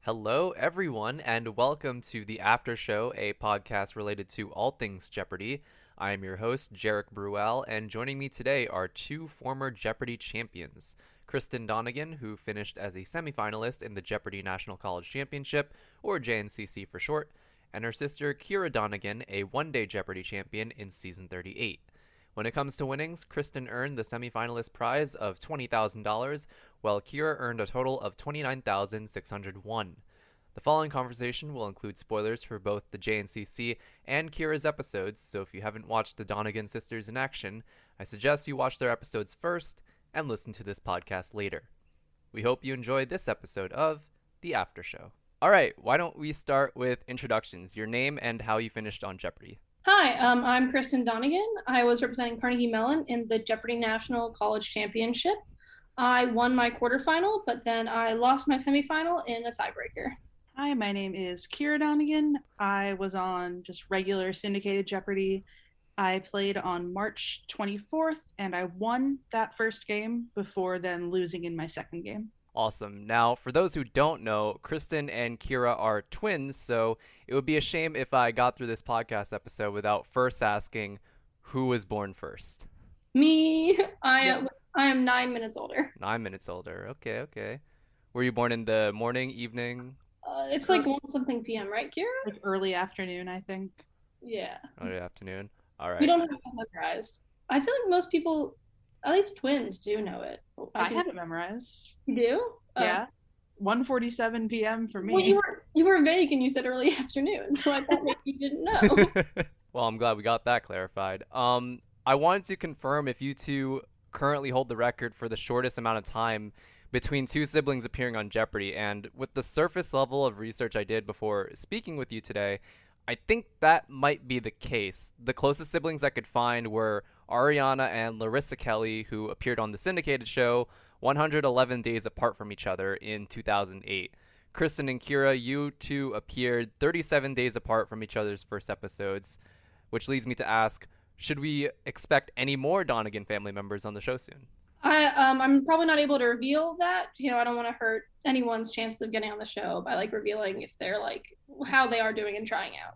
Hello, everyone, and welcome to the After Show, a podcast related to all things Jeopardy! I am your host, Jeric Brual, and joining me today are two former Jeopardy! Champions. Kristin Donegan, who finished as a semifinalist in the Jeopardy! National College Championship, or JNCC for short, and her sister, Ciara Donegan, a one-day Jeopardy! Champion in Season 38. When it comes to winnings, Kristin earned the semifinalist prize of $20,000, while Ciara earned a total of $29,601. The following conversation will include spoilers for both the JNCC and Ciara's episodes, so if you haven't watched the Donegan sisters in action, I suggest you watch their episodes first and listen to this podcast later. We hope you enjoyed this episode of The After Show. Alright, why don't we start with introductions, your name and how you finished on Jeopardy! Hi, I'm Kristin Donegan. I was representing Carnegie Mellon in the Jeopardy! National College Championship. I won my quarterfinal, but then I lost my semifinal in a tiebreaker. Hi, my name is Ciara Donegan. I was on just regular syndicated Jeopardy! I played on March 24th, and I won that first game before then losing in my second game. Awesome. Now, for those who don't know, Kristin and Ciara are twins, so it would be a shame if I got through this podcast episode without first asking who was born first. Me. I am 9 minutes older. 9 minutes older. Okay. Were you born in the morning, evening? It's like 1-something p.m., right, Ciara? Like early afternoon, I think. Yeah. Early afternoon. All right. We don't have it memorized. I feel like most people, at least twins, do know it. I have it memorized. You do? Yeah. 1:47 p.m. for me. Well, you were vague and you said early afternoon, so I thought maybe you didn't know. Well, I'm glad we got that clarified. I wanted to confirm if you two currently hold the record for the shortest amount of time between two siblings appearing on Jeopardy! And with the surface level of research I did before speaking with you today, I think that might be the case. The closest siblings I could find were Ariana and Larissa Kelly, who appeared on the syndicated show 111 days apart from each other in 2008. Kristin and Ciara, you two appeared 37 days apart from each other's first episodes, which leads me to ask, should we expect any more Donegan family members on the show soon? I'm probably not able to reveal that. I don't want to hurt anyone's chances of getting on the show by revealing if they're how they are doing and trying out.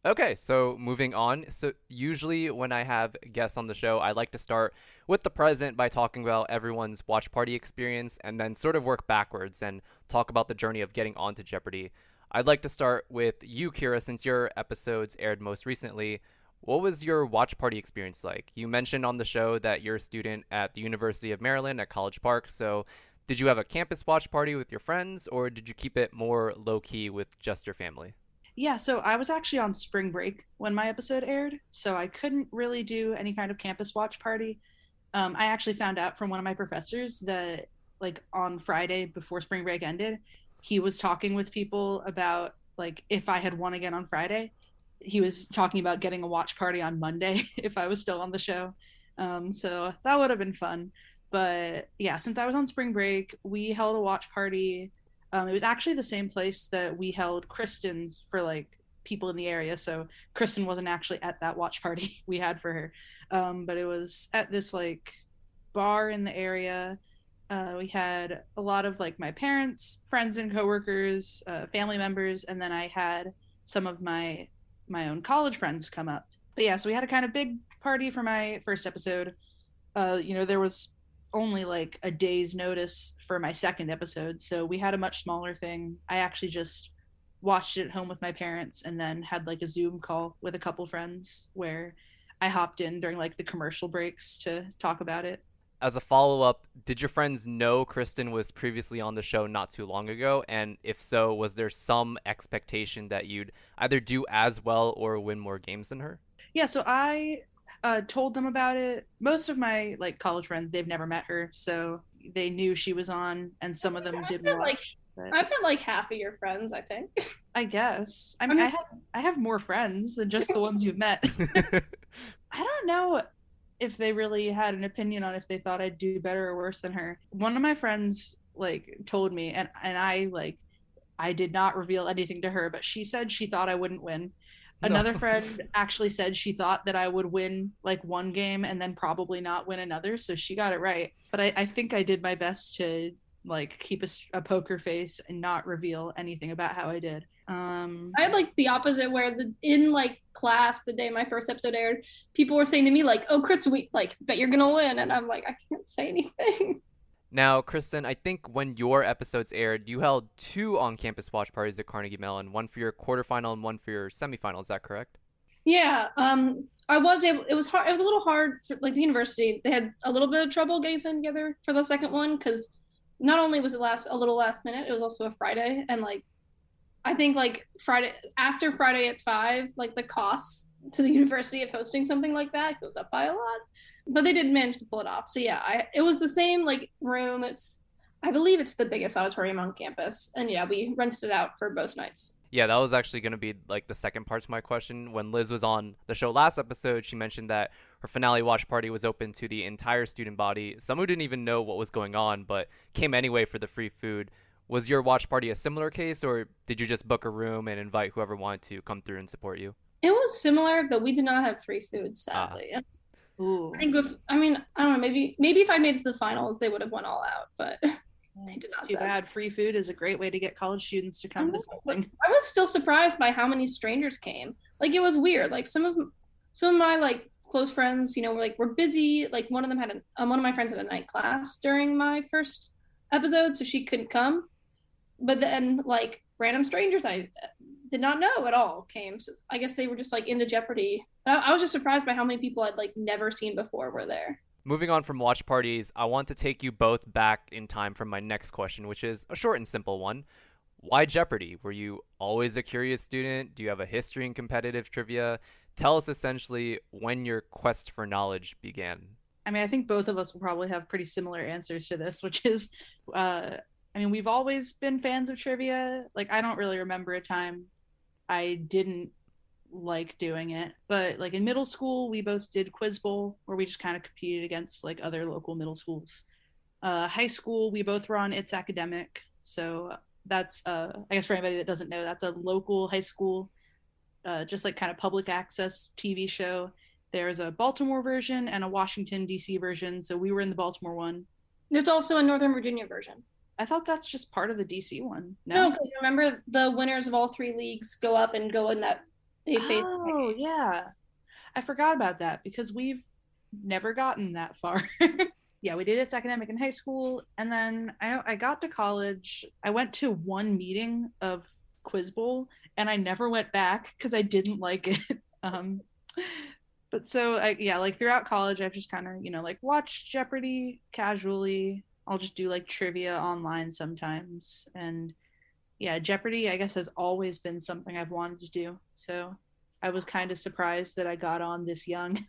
Okay, so moving on. So usually when I have guests on the show, I like to start with the present by talking about everyone's watch party experience and then sort of work backwards and talk about the journey of getting onto Jeopardy! I'd like to start with you, Ciara, since your episodes aired most recently. What was your watch party experience like? You mentioned on the show that you're a student at the University of Maryland at College Park, so did you have a campus watch party with your friends, or did you keep it more low-key with just your family? Yeah, so I was actually on spring break when my episode aired, so I couldn't really do any kind of campus watch party. I actually found out from one of my professors that, on Friday before spring break ended, he was talking with people about, if I had won again on Friday. He was talking about getting a watch party on Monday if I was still on the show. So that would have been fun. But yeah, since I was on spring break, we held a watch party. It was actually the same place that we held Kristin's for people in the area. So Kristin wasn't actually at that watch party we had for her. But it was at this bar in the area. We had a lot of my parents, friends and coworkers, family members, and then I had some of my own college friends come up. But yeah, so we had a kind of big party for my first episode. There was only a day's notice for my second episode, so we had a much smaller thing. I actually just watched it at home with my parents and then had a Zoom call with a couple friends where I hopped in during the commercial breaks to talk about it. As a follow-up, did your friends know Kristin was previously on the show not too long ago? And if so, was there some expectation that you'd either do as well or win more games than her? Yeah, so I told them about it. Most of my college friends, they've never met her, so they knew she was on, and some of them did watch. I've met half of your friends, I think. I guess. I mean, I have more friends than just the ones you've met. I don't know if they really had an opinion on if they thought I'd do better or worse than her. One of my friends told me, and I did not reveal anything to her, but she said she thought I wouldn't win. Another friend actually said she thought that I would win one game and then probably not win another, so she got it right. But I think I did my best to like keep a poker face and not reveal anything about how I did. I had like the opposite, where in like class the day my first episode aired, people were saying to me like, "Oh, Chris, we like bet you're gonna win," and I'm like, I can't say anything. Now, Kristin, I think when your episodes aired, you held 2 on-campus watch parties at Carnegie Mellon, one for your quarterfinal and one for your semifinal. Is that correct? Yeah, I was able. It was hard. It was a little hard for like the university. They had a little bit of trouble getting something together for the second one because not only was it a little last minute, it was also a Friday, and like I think like after Friday at 5, like the costs to the university of hosting something like that goes up by a lot. But they did manage to pull it off. So yeah, it was the same like room. I believe it's the biggest auditorium on campus, and yeah, we rented it out for both nights. Yeah, that was actually going to be like the second part to my question. When Liz was on the show last episode, she mentioned that her finale watch party was open to the entire student body, some who didn't even know what was going on, but came anyway for the free food. Was your watch party a similar case, or did you just book a room and invite whoever wanted to come through and support you? It was similar, but we did not have free food, sadly. Ooh. I think I don't know, maybe if I made it to the finals, they would have went all out, but they did not. Too bad. Free food is a great way to get college students to come to something. I was still surprised by how many strangers came. Like, it was weird. Like some of my like close friends, were busy. Like one of them had one of my friends had a night class during my first episode, so she couldn't come. But then like random strangers I did not know at all came. So I guess they were just like into Jeopardy. I was just surprised by how many people I'd like never seen before were there. Moving on from watch parties, I want to take you both back in time for my next question, which is a short and simple one. Why Jeopardy? Were you always a curious student? Do you have a history in competitive trivia? Tell us essentially when your quest for knowledge began. I mean, I think both of us will probably have pretty similar answers to this, which is, we've always been fans of trivia. Like, I don't really remember a time I didn't like doing it, but like in middle school we both did Quiz Bowl, where we just kind of competed against like other local middle schools. High school we both were on It's Academic, so that's I guess for anybody that doesn't know, that's a local high school just like kind of public access TV show. There's a Baltimore version and a Washington DC version, so we were in the Baltimore one. There's also a Northern Virginia version. I thought that's just part of the DC one. No, because remember the winners of all 3 leagues go up and go in that. Oh, yeah. I forgot about that because we've never gotten that far. Yeah, we did It's Academic in high school. And then I got to college. I went to one meeting of Quiz Bowl and I never went back because I didn't like it. But so, like throughout college, I've just kind of, like watched Jeopardy casually. I'll just do like trivia online sometimes. And yeah, Jeopardy, I guess, has always been something I've wanted to do. So I was kind of surprised that I got on this young.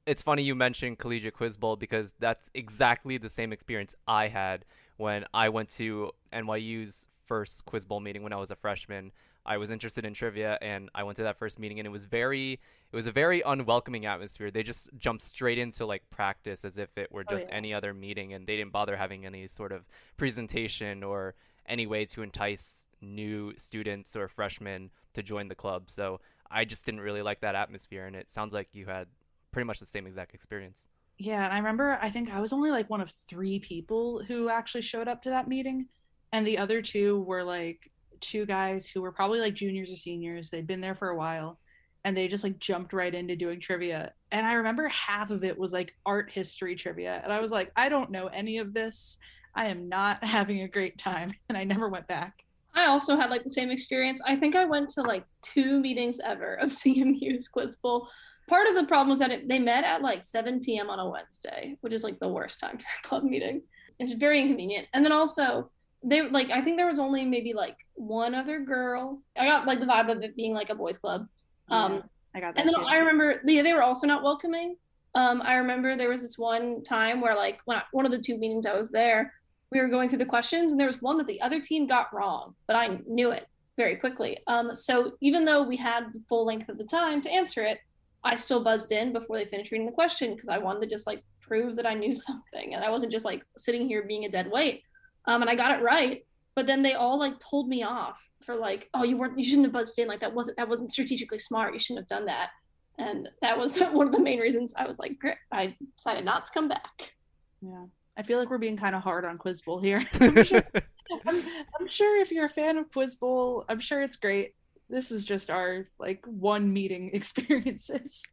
It's funny you mentioned Collegiate Quiz Bowl because that's exactly the same experience I had when I went to NYU's first Quiz Bowl meeting when I was a freshman. I was interested in trivia and I went to that first meeting, and it was a very unwelcoming atmosphere. They just jumped straight into like practice as if it were just any other meeting, and they didn't bother having any sort of presentation or any way to entice new students or freshmen to join the club. So I just didn't really like that atmosphere, and it sounds like you had pretty much the same exact experience. Yeah, and I remember I think I was only like one of 3 people who actually showed up to that meeting, and the other 2 were like 2 guys who were probably like juniors or seniors. They'd been there for a while, and they just like jumped right into doing trivia. And I remember half of it was like art history trivia, and I was like, I don't know any of this. I am not having a great time, and I never went back. I also had like the same experience. I think I went to like 2 meetings ever of CMU's Quiz Bowl. Part of the problem was that they met at like 7 p.m. on a Wednesday, which is like the worst time for a club meeting. It's very inconvenient. And then also I think there was only maybe like one other girl. I got like the vibe of it being like a boys club. I got that. And then too. I remember they were also not welcoming. I remember there was this one time where like one of the 2 meetings I was there, we were going through the questions, and there was one that the other team got wrong, but I knew it very quickly. So even though we had the full length of the time to answer it, I still buzzed in before they finished reading the question because I wanted to just like prove that I knew something, and I wasn't just like sitting here being a dead weight. And I got it right, but then they all like told me off for like, oh, you shouldn't have buzzed in, like that wasn't strategically smart, you shouldn't have done that. And that was one of the main reasons I was like, great, I decided not to come back. Yeah. I feel like we're being kind of hard on Quiz Bowl here. I'm sure if you're a fan of Quiz Bowl, I'm sure it's great. This is just our like one meeting experiences.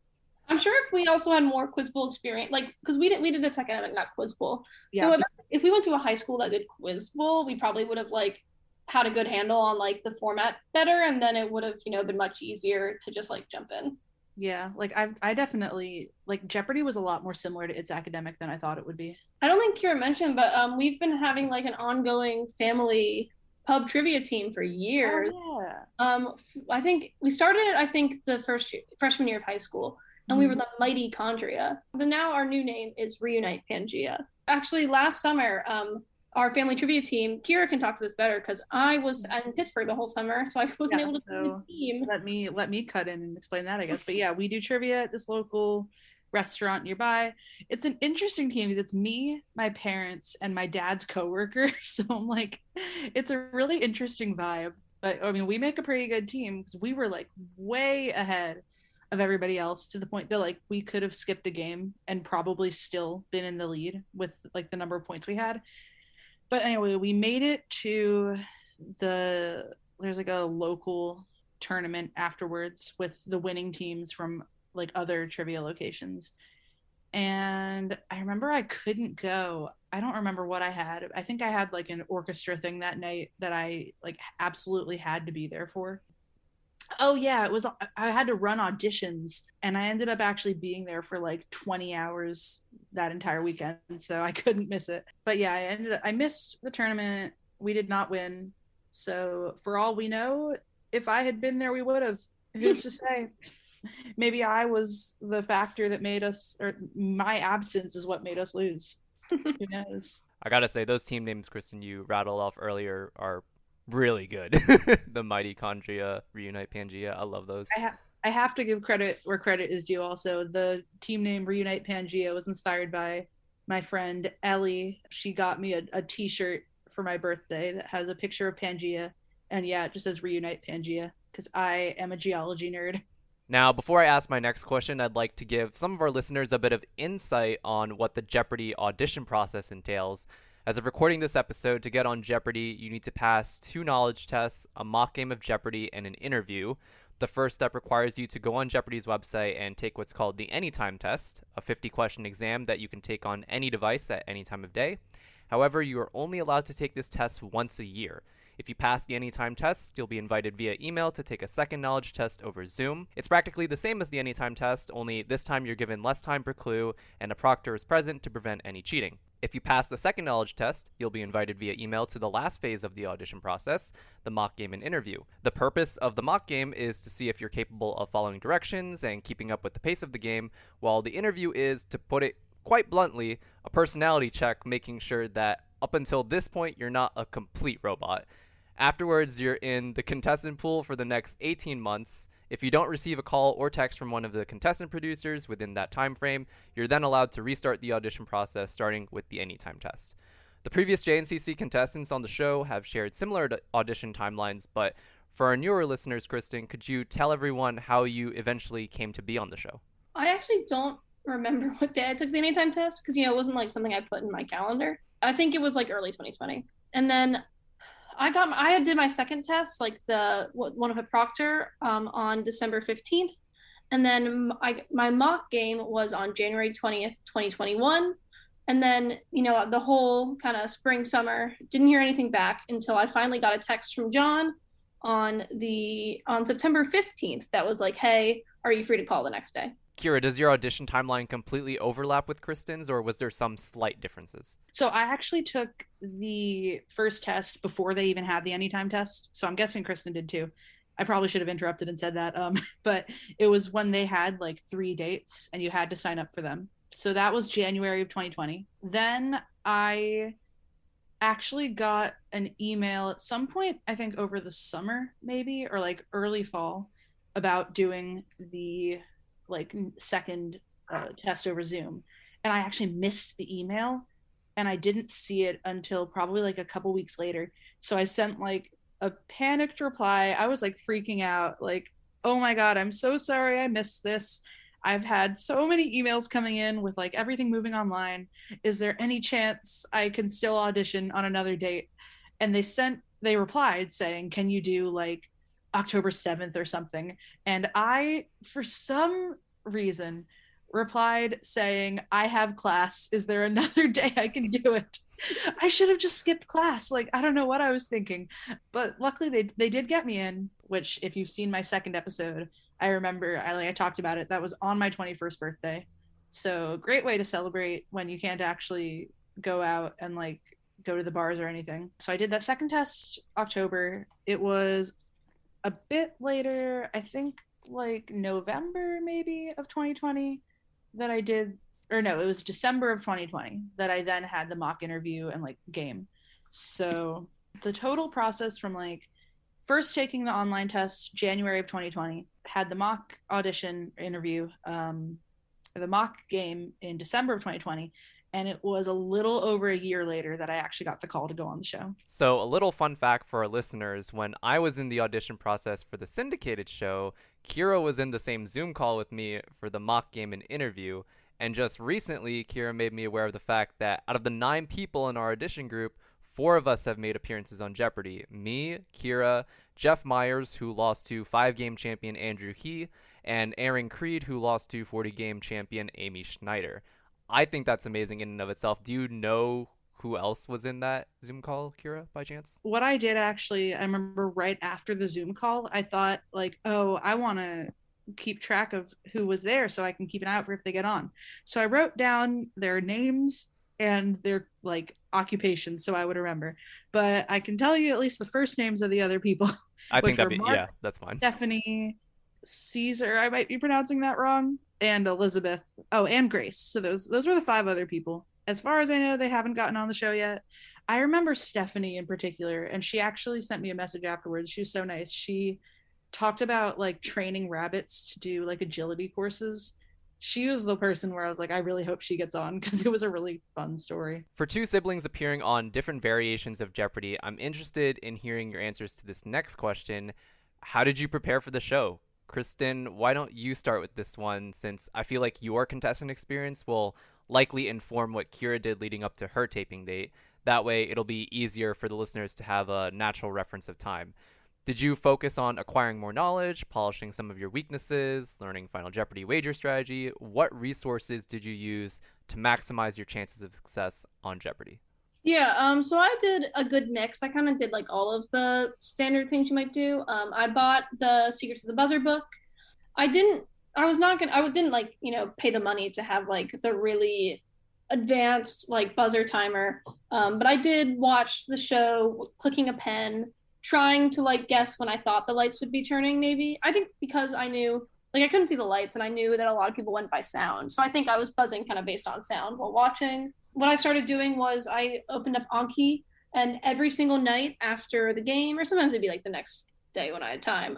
I'm sure if we also had more Quiz Bowl experience, like because we did a academic, not Quiz Bowl. Yeah. So if we went to a high school that did Quiz Bowl, we probably would have like had a good handle on like the format better, and then it would have been much easier to just like jump in. Yeah, like I definitely like Jeopardy was a lot more similar to It's Academic than I thought it would be. I don't think Ciara mentioned, but we've been having like an ongoing family pub trivia team for years. Oh, yeah. I think we started it, I think the freshman year of high school, and we were the Mighty Chondria. But now our new name is Reunite Pangea. Actually, last summer, our family trivia team, Ciara can talk to this better because I was in Pittsburgh the whole summer, so I wasn't able to see the team. Let me cut in and explain that, I guess. But yeah, we do trivia at this local restaurant nearby. It's an interesting team because it's me, my parents, and my dad's coworker. So I'm like, it's a really interesting vibe. But I mean, we make a pretty good team because we were like way ahead of everybody else to the point that like we could have skipped a game and probably still been in the lead with like the number of points we had. But anyway, we made it to there's like a local tournament afterwards with the winning teams from like other trivia locations. And I remember I couldn't go. I don't remember what I had. I think I had like an orchestra thing that night that I like absolutely had to be there for. Oh yeah, I had to run auditions, and I ended up actually being there for like 20 hours that entire weekend, so I couldn't miss it. But yeah, I missed the tournament. We did not win. So for all we know, if I had been there, we would have. Who's to say? Maybe I was the factor that made us, or my absence is what made us lose. Who knows? I gotta say, those team names, Kristin, you rattled off earlier are really good. The Mighty Chondria, Reunite Pangea. I love those. I have to give credit where credit is due also. The team name Reunite Pangea was inspired by my friend Ellie. She got me a t-shirt for my birthday that has a picture of Pangea. And yeah, it just says Reunite Pangea because I am a geology nerd. Now, before I ask my next question, I'd like to give some of our listeners a bit of insight on what the Jeopardy audition process entails. As of recording this episode, to get on Jeopardy, you need to pass 2 knowledge tests, a mock game of Jeopardy, and an interview. The first step requires you to go on Jeopardy's website and take what's called the Anytime Test, a 50-question exam that you can take on any device at any time of day. However, you are only allowed to take this test once a year. If you pass the Anytime Test, you'll be invited via email to take a second knowledge test over Zoom. It's practically the same as the Anytime Test, only this time you're given less time per clue, and a proctor is present to prevent any cheating. If you pass the second knowledge test, you'll be invited via email to the last phase of the audition process, the mock game and interview. The purpose of the mock game is to see if you're capable of following directions and keeping up with the pace of the game, while the interview is, to put it quite bluntly, a personality check, making sure that up until this point you're not a complete robot. Afterwards, you're in the contestant pool for the next 18 months. If you don't receive a call or text from one of the contestant producers within that time frame, you're then allowed to restart the audition process, starting with the Anytime Test. The previous JNCC contestants on the show have shared similar audition timelines, but for our newer listeners, Kristin, could you tell everyone how you eventually came to be on the show? I actually don't remember what day I took the Anytime Test because, it wasn't like something I put in my calendar. I think it was like early 2020. And then I did my second test, like one of a proctor, on December 15th. And then my mock game was on January 20th, 2021. And then, the whole kind of spring, summer, didn't hear anything back until I finally got a text from John on September 15th that was like, hey, are you free to call the next day? Ciara, does your audition timeline completely overlap with Kristin's, or was there some slight differences? So I actually took the first test before they even had the Anytime Test. So I'm guessing Kristin did too. I probably should have interrupted and said that. But it was when they had like 3 dates and you had to sign up for them. So that was January of 2020. Then I actually got an email at some point, I think over the summer maybe, or like early fall, about doing the like second test over Zoom. And I actually missed the email and I didn't see it until probably like a couple weeks later. So I sent like a panicked reply. I was like freaking out, like, oh my God, I'm so sorry I missed this. I've had so many emails coming in with like everything moving online. Is there any chance I can still audition on another date? And they replied saying, can you do like October 7th or something? And I, for some reason, replied saying, I have class. Is there another day I can do it? I should have just skipped class. Like, I don't know what I was thinking. But luckily they did get me in, which if you've seen my second episode, I remember I talked about it. That was on my 21st birthday. So great way to celebrate when you can't actually go out and like go to the bars or anything. So I did that second test October. It was a bit later, I think like November maybe of 2020 that I did, or no, it was December of 2020 that I then had the mock interview and like game. So the total process from like first taking the online test January of 2020, had the mock audition interview, the mock game in December of 2020, and it was a little over a year later that I actually got the call to go on the show. So a little fun fact for our listeners, when I was in the audition process for the syndicated show, Ciara was in the same Zoom call with me for the mock game and interview. And just recently, Ciara made me aware of the fact that out of the 9 people in our audition group, 4 of us have made appearances on Jeopardy. Me, Ciara, Jeff Myers, who lost to 5-game champion Andrew He, and Aaron Creed, who lost to 40-game champion Amy Schneider. I think that's amazing in and of itself. Do you know who else was in that Zoom call, Ciara, by chance? What I did actually, I remember right after the Zoom call, I thought like, oh, I want to keep track of who was there so I can keep an eye out for if they get on. So I wrote down their names and their like occupations so I would remember. But I can tell you at least the first names of the other people. I think that'd be, Mark, yeah, that's fine. Stephanie, Caesar, I might be pronouncing that wrong, and Elizabeth. Oh, and Grace. So those were the 5 other people. As far as I know, they haven't gotten on the show yet. I remember Stephanie in particular, and she actually sent me a message afterwards. She was so nice. She talked about like training rabbits to do like agility courses. She was the person where I was like, I really hope she gets on, because it was a really fun story. For 2 siblings appearing on different variations of Jeopardy, I'm interested in hearing your answers to this next question. How did you prepare for the show? Kristin, why don't you start with this one, since I feel like your contestant experience will likely inform what Ciara did leading up to her taping date. That way, it'll be easier for the listeners to have a natural reference of time. Did you focus on acquiring more knowledge, polishing some of your weaknesses, learning Final Jeopardy wager strategy? What resources did you use to maximize your chances of success on Jeopardy? Yeah, so I did a good mix. I kind of did like all of the standard things you might do. I bought the Secrets of the Buzzer book. I didn't like, pay the money to have like the really advanced like buzzer timer. But I did watch the show, clicking a pen, trying to like guess when I thought the lights would be turning maybe. I think because I knew, like I couldn't see the lights and I knew that a lot of people went by sound. So I think I was buzzing kind of based on sound while watching. What I started doing was I opened up Anki, and every single night after the game, or sometimes it'd be like the next day when I had time,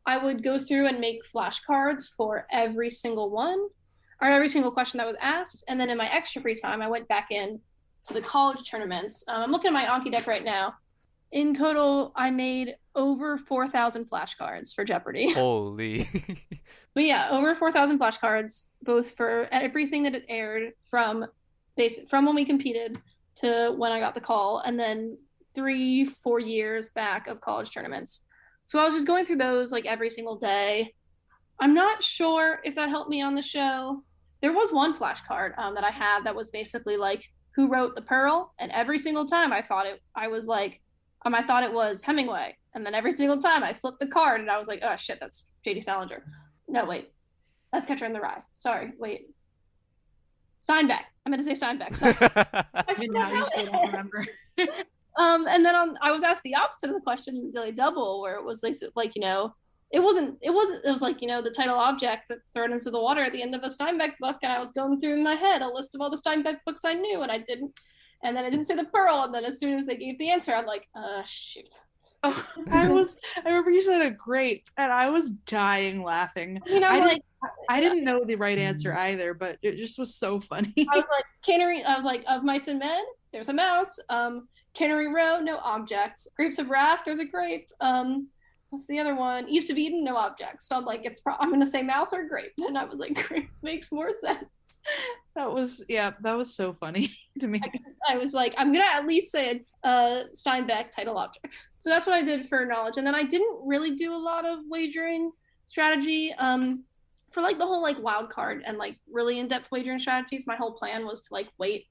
I would go through and make flashcards for every single one, or every single question that was asked. And then in my extra free time, I went back in to the college tournaments. I'm looking at my Anki deck right now. In total, I made over 4,000 flashcards for Jeopardy. Holy. But yeah, over 4,000 flashcards, both for everything that it aired from when we competed to when I got the call, and then 3-4 years back of college tournaments. So I was just going through those like every single day. I'm not sure if that helped me on the show. There was one flashcard that I had that was basically like, who wrote The Pearl? And every single time I thought it was Hemingway. And then every single time I flipped the card and I was like, oh shit, that's J.D. Salinger. No, wait, that's Catcher in the Rye. Sorry, wait. Steinbeck. I meant to say Steinbeck. Sorry. I don't remember. And then I was asked the opposite of the question in the Daily Double, where it was like it was like, the title object that's thrown into the water at the end of a Steinbeck book, and I was going through in my head a list of all the Steinbeck books I knew, and I didn't say The Pearl, and then as soon as they gave the answer, I'm like, shoot. Oh, I remember you said a grape, and I was dying laughing. I didn't know the right answer either, but it just was so funny. I was like, Cannery, of Mice and Men, there's a mouse. Cannery Row, no object. Grapes of Wrath, there's a grape. what's the other one? Used to be eaten, no object. So I'm like, I'm gonna say mouse or grape. And I was like, grape makes more sense. That was so funny to me. I was like, I'm gonna at least say Steinbeck title object. So that's what I did for knowledge. And then I didn't really do a lot of wagering strategy. For like the whole like wild card and like really in-depth wagering strategies, my whole plan was to like wait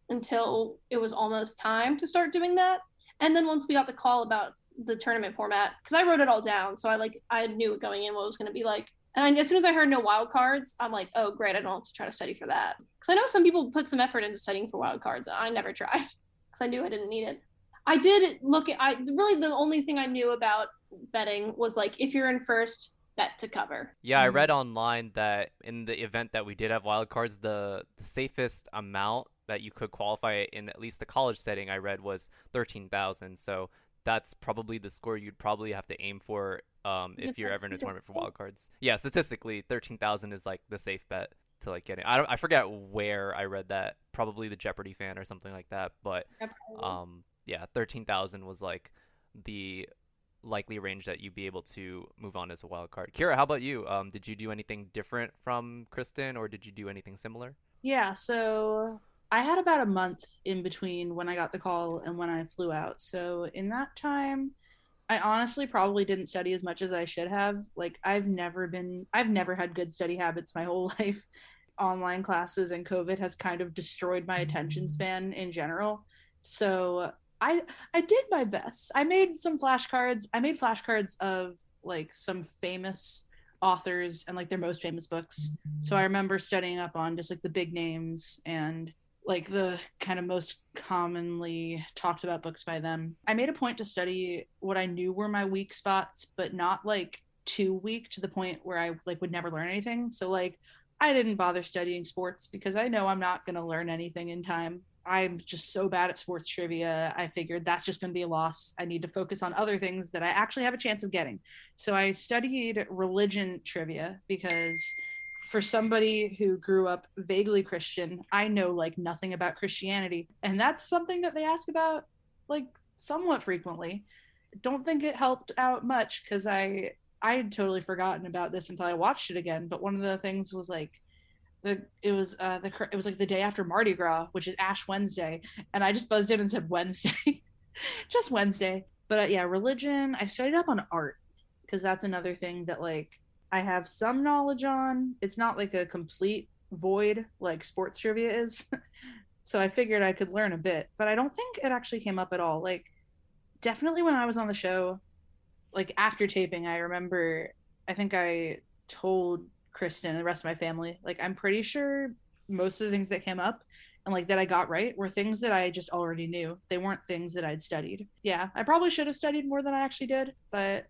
until it was almost time to start doing that. And then once we got the call about the tournament format, because I wrote it all down, so I knew going in what it was going to be like. And as soon as I heard no wild cards, I'm like, oh great, I don't have to try to study for that. Because I know some people put some effort into studying for wild cards. I never tried because I knew I didn't need it. I did look at really the only thing I knew about betting was like if you're in first, bet to cover. Yeah, I read online that in the event that we did have wild cards, the safest amount that you could qualify in at least the college setting I read was 13,000. So that's probably the score you'd probably have to aim for if you're ever in a tournament for wild cards. Yeah, statistically, 13,000 is like the safe bet to like get it. I forget where I read that. Probably the Jeopardy fan or something like that. But yeah, 13,000 was like the likely range that you'd be able to move on as a wild card. Ciara, how about you? Did you do anything different from Kristin, or did you do anything similar? Yeah, so I had about a month in between when I got the call and when I flew out. So in that time, I honestly probably didn't study as much as I should have. Like I've never had good study habits my whole life. Online classes and COVID has kind of destroyed my attention span in general. So I did my best. I made some flashcards. I made flashcards of like some famous authors and like their most famous books. So I remember studying up on just like the big names and like the kind of most commonly talked about books by them. I made a point to study what I knew were my weak spots, but not like too weak to the point where I like would never learn anything. So like I didn't bother studying sports because I know I'm not going to learn anything in time. I'm just so bad at sports trivia. I figured that's just going to be a loss. I need to focus on other things that I actually have a chance of getting. So I studied religion trivia because for somebody who grew up vaguely Christian, I know like nothing about Christianity. And that's something that they ask about like somewhat frequently. Don't think it helped out much because I had totally forgotten about this until I watched it again. But one of the things was like, it was like the day after Mardi Gras, which is Ash Wednesday, and I just buzzed in and said Wednesday, just Wednesday. But yeah, religion. I studied up on art because that's another thing that like I have some knowledge on. It's not like a complete void like sports trivia is, so I figured I could learn a bit. But I don't think it actually came up at all. Like definitely when I was on the show, like after taping, I remember I think I told Kristin and the rest of my family, like I'm pretty sure most of the things that came up and like that I got right were things that I just already knew. They weren't things that I'd studied. Yeah, I probably should have studied more than I actually did, but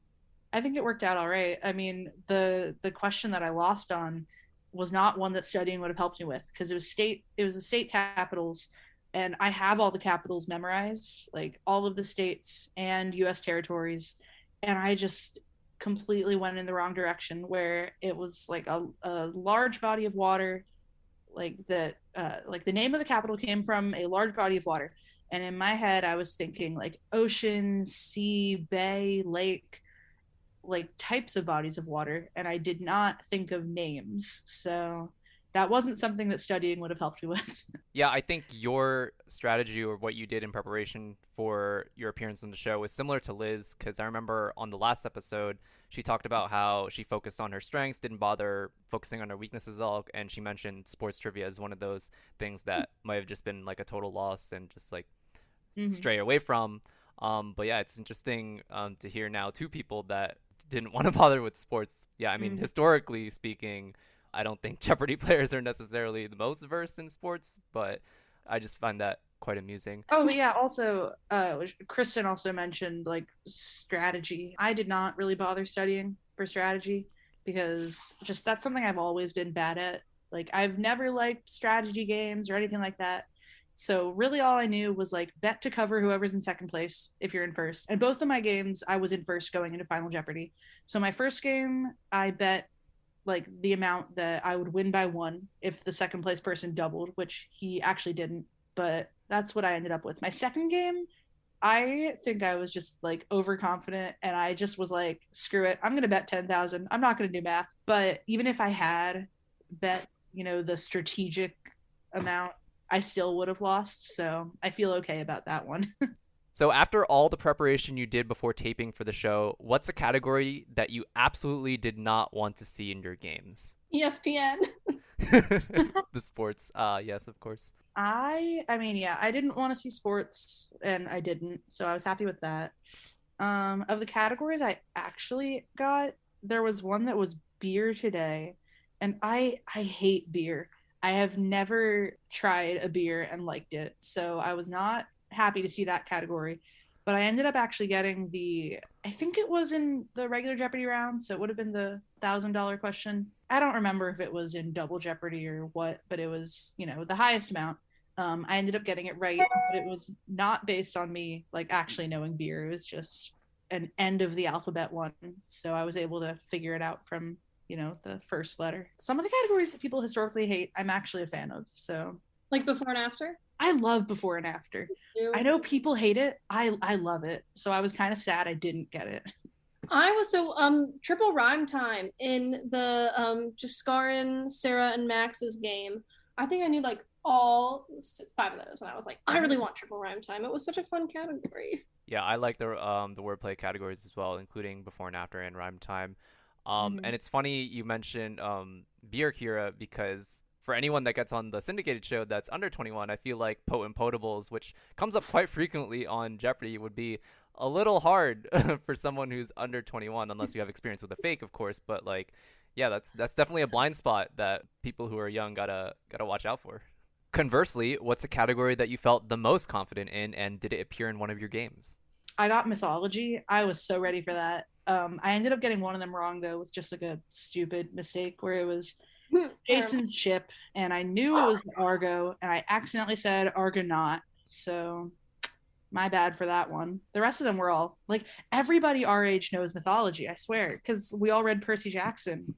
I think it worked out all right. I mean, the question that I lost on was not one that studying would have helped me with because it was the state capitals, and I have all the capitals memorized, like all of the states and US territories, and I just completely went in the wrong direction where it was like a large body of water, like that like the name of the capital came from a large body of water, and in my head I was thinking like ocean, sea, bay, lake, like types of bodies of water, and I did not think of names. So that wasn't something that studying would have helped you with. Yeah, I think your strategy or what you did in preparation for your appearance on the show was similar to Liz, because I remember on the last episode, she talked about how she focused on her strengths, didn't bother focusing on her weaknesses at all, and she mentioned sports trivia as one of those things that might have just been like a total loss and just like stray away from. But yeah, it's interesting to hear now two people that didn't want to bother with sports. Yeah, I mean, historically speaking, I don't think Jeopardy players are necessarily the most versed in sports, but I just find that quite amusing. Oh, yeah. Also, Kristin also mentioned like strategy. I did not really bother studying for strategy because just that's something I've always been bad at. Like I've never liked strategy games or anything like that. So really all I knew was like bet to cover whoever's in second place if you're in first. And both of my games, I was in first going into Final Jeopardy. So my first game, I bet like the amount that I would win by 1 if the second place person doubled, which he actually didn't, but that's what I ended up with. My second game, I think I was just like overconfident, and I just was like, screw it, I'm gonna bet 10,000. I'm not gonna do math. But even if I had bet, the strategic amount, I still would have lost. So I feel okay about that one. So after all the preparation you did before taping for the show, what's a category that you absolutely did not want to see in your games? ESPN. The sports. Yes, of course. I mean, yeah, I didn't want to see sports, and I didn't, so I was happy with that. Of the categories I actually got, there was one that was beer today, and I hate beer. I have never tried a beer and liked it, so I was not happy to see that category. But I ended up actually getting I think it was in the regular Jeopardy round, so it would have been the $1,000 question. I don't remember if it was in double Jeopardy or what, but it was, the highest amount. I ended up getting it right, but it was not based on me like actually knowing beer. It was just an end of the alphabet one. So I was able to figure it out from, the first letter. Some of the categories that people historically hate, I'm actually a fan of. So like before and after? I love before and after. I know people hate it. I love it. So I was kind of sad I didn't get it. I was triple rhyme time in the Jaskarin, Sarah, and Max's game. I think I knew like all 5 of those, and I was like, I really want triple rhyme time. It was such a fun category. Yeah, I like the wordplay categories as well, including before and after and rhyme time. And it's funny you mentioned beer, Ciara, because for anyone that gets on the syndicated show that's under 21, I feel like Potent Potables, which comes up quite frequently on Jeopardy, would be a little hard for someone who's under 21, unless you have experience with a fake, of course. But like, yeah, that's definitely a blind spot that people who are young gotta watch out for. Conversely, what's a category that you felt the most confident in, and did it appear in one of your games? I got mythology. I was so ready for that. I ended up getting one of them wrong though, with just like a stupid mistake where it was Jason's ship, and I knew it was the Argo, and I accidentally said Argonaut. So my bad for that one. The rest of them were all like, everybody our age knows mythology, I swear, because we all read Percy Jackson.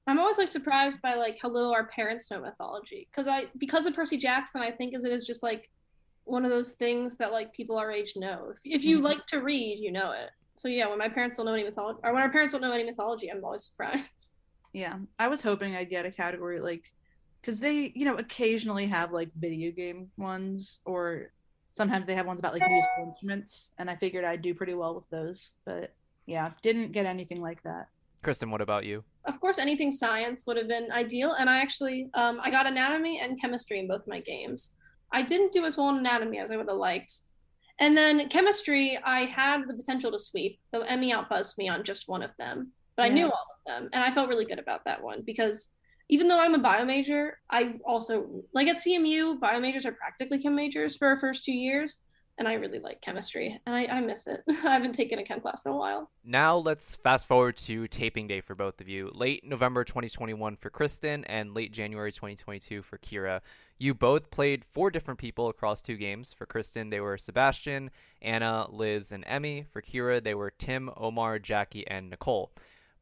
I'm always like surprised by like how little our parents know mythology, because of Percy Jackson, I think it is just like one of those things that like people our age know. If you like to read, you know it. So yeah, when my parents don't know any mythology, or when our parents don't know any mythology, I'm always surprised. Yeah, I was hoping I'd get a category like, because they, occasionally have like video game ones, or sometimes they have ones about like musical instruments, and I figured I'd do pretty well with those. But yeah, didn't get anything like that. Kristin, what about you? Of course, anything science would have been ideal, and I actually I got anatomy and chemistry in both my games. I didn't do as well in anatomy as I would have liked. And then chemistry, I had the potential to sweep, though Emmy outbuzzed me on just one of them. But I knew all of them, and I felt really good about that one, because even though I'm a bio major, I also, like at CMU, bio majors are practically chem majors for our first 2 years, and I really like chemistry, and I miss it. I haven't taken a chem class in a while. Now let's fast forward to taping day for both of you. Late November 2021 for Kristin and late January 2022 for Ciara. You both played 4 different people across 2 games. For Kristin, they were Sebastian, Anna, Liz, and Emmy. For Ciara, they were Tim, Omar, Jackie, and Nicole.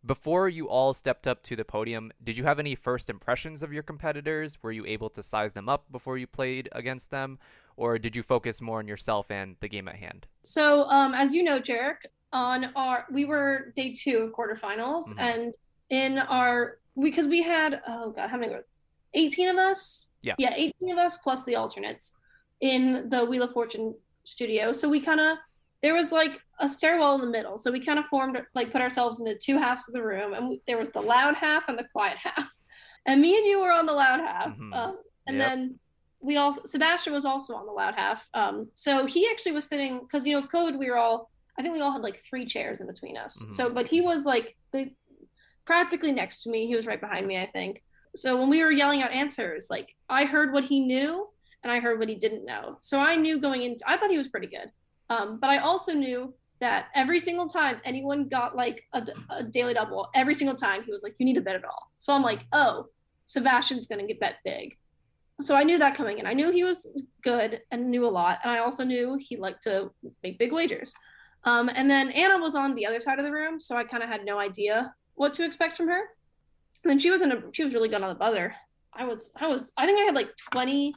Before you all stepped up to the podium, did you have any first impressions of your competitors? Were you able to size them up before you played against them? Or did you focus more on yourself and the game at hand? So, as you know, Jeric, we were day 2 of quarterfinals, and because we had, oh God, how many were 18 of us? Yeah, 18 of us plus the alternates in the Wheel of Fortune studio. So there was like a stairwell in the middle. So we kind of put ourselves into 2 halves of the room, and there was the loud half and the quiet half. And me and you were on the loud half. Then Sebastian was also on the loud half. So he actually was sitting, because, with COVID, I think we all had like 3 chairs in between us. So, but he was like practically next to me. He was right behind me, I think. So when we were yelling out answers, like I heard what he knew and I heard what he didn't know. So I knew I thought he was pretty good. But I also knew that every single time anyone got like a daily double, every single time he was like, you need to bet it all. So I'm like, oh, Sebastian's going to get bet big. So I knew that coming in. I knew he was good and knew a lot. And I also knew he liked to make big wagers. And then Anna was on the other side of the room. So I kind of had no idea what to expect from her. And then she was really good on the buzzer. I think I had like 20%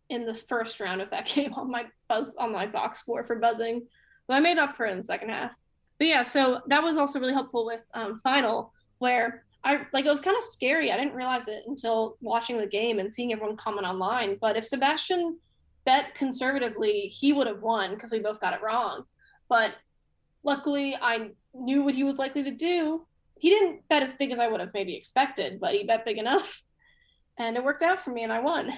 in this first round of that game on my box score for buzzing. So I made up for it in the second half. But yeah, so that was also really helpful with final, where it was kind of scary. I didn't realize it until watching the game and seeing everyone comment online. But if Sebastian bet conservatively, he would have won because we both got it wrong. But luckily, I knew what he was likely to do. He didn't bet as big as I would have maybe expected, but he bet big enough. And it worked out for me, and I won.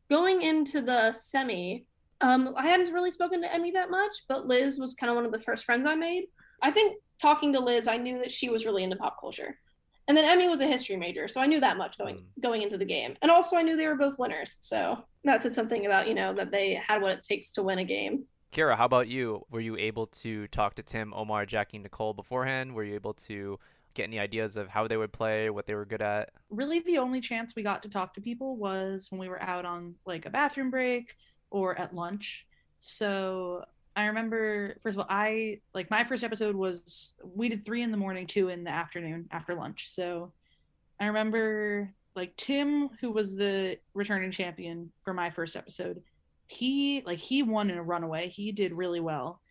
Going into the semi, I hadn't really spoken to Emmy that much, but Liz was kind of one of the first friends I made. I think talking to Liz, I knew that she was really into pop culture. And then Emmy was a history major, so I knew that much going into the game. And also I knew they were both winners. So that said something about, that they had what it takes to win a game. Ciara, how about you? Were you able to talk to Tim, Omar, Jackie, Nicole beforehand? Were you able to get any ideas of how they would play, what they were good at? Really, the only chance we got to talk to people was when we were out on like a bathroom break or at lunch. So I remember, first of all, my first episode was, we did 3 a.m, 2 in the afternoon after lunch. So I remember like Tim, who was the returning champion for my first episode, he won in a runaway. He did really well.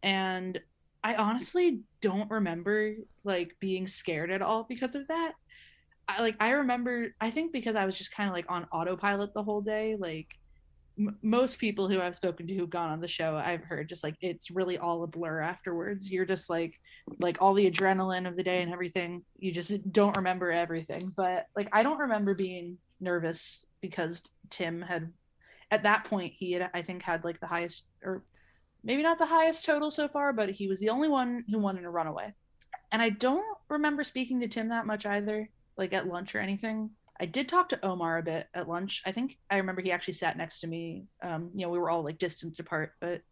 And I honestly don't remember like being scared at all because of that. I remember, I think because I was just kind of like on autopilot the whole day. Like most people who I've spoken to who've gone on the show, I've heard just like it's really all a blur afterwards. You're just like all the adrenaline of the day and everything, you just don't remember everything. But like I don't remember being nervous because Tim had, at that point, he had, I think, had like the highest, or maybe not the highest total so far, but he was the only one who won in a runaway. And I don't remember speaking to Tim that much either, like at lunch or anything. I did talk to Omar a bit at lunch. I think I remember he actually sat next to me. We were all like distanced apart, but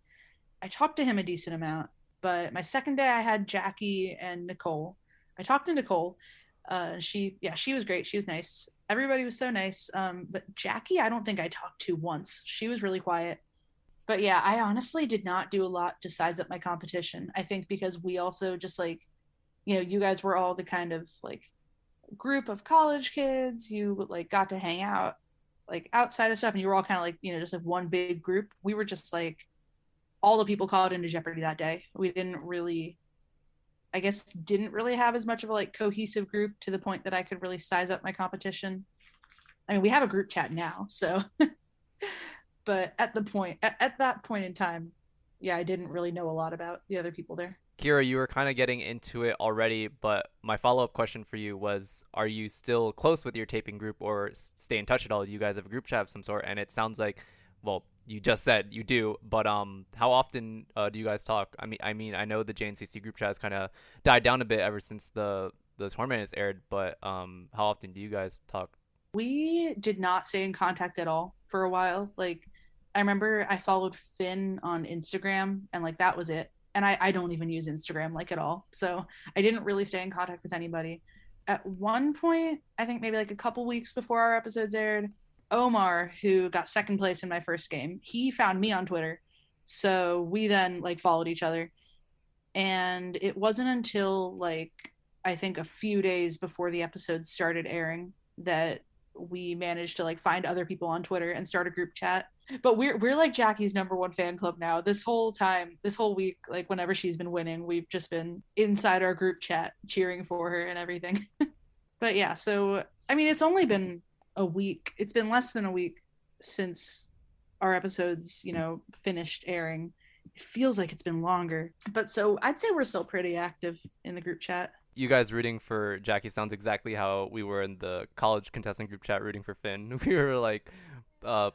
I talked to him a decent amount. But my second day, I had Jackie and Nicole. I talked to Nicole. She was great. She was nice. Everybody was so nice. But Jackie, I don't think I talked to once. She was really quiet. But yeah, I honestly did not do a lot to size up my competition. I think because we also just like, you guys were all the kind of like group of college kids. You like got to hang out like outside of stuff, and you were all kind of like, just like one big group. We were just like all the people called into Jeopardy that day. We didn't really have as much of a like cohesive group to the point that I could really size up my competition. I mean, we have a group chat now, so but at that point in time, yeah, I didn't really know a lot about the other people there. Ciara, you were kind of getting into it already, but my follow-up question for you was, are you still close with your taping group or stay in touch at all? Do you guys have a group chat of some sort? And it sounds like, well, you just said you do, but how often do you guys talk? I mean, I know the JNCC group chat has kind of died down a bit ever since the tournament has aired, but how often do you guys talk? We did not stay in contact at all for a while. Like, I remember I followed Finn on Instagram, and like that was it. And I don't even use Instagram like at all. So I didn't really stay in contact with anybody. At one point, I think maybe like a couple weeks before our episodes aired, Omar, who got second place in my first game, he found me on Twitter. So we then like followed each other. And it wasn't until like, I think a few days before the episodes started airing that we managed to like find other people on Twitter and start a group chat. But we're like Jackie's #1 fan club now. This whole week, like whenever she's been winning, we've just been inside our group chat cheering for her and everything. But yeah, so I mean, it's only been a week. It's been less than a week since our episodes, finished airing. It feels like it's been longer. But so I'd say we're still pretty active in the group chat. You guys rooting for Jackie sounds exactly how we were in the college contestant group chat rooting for Finn. We were like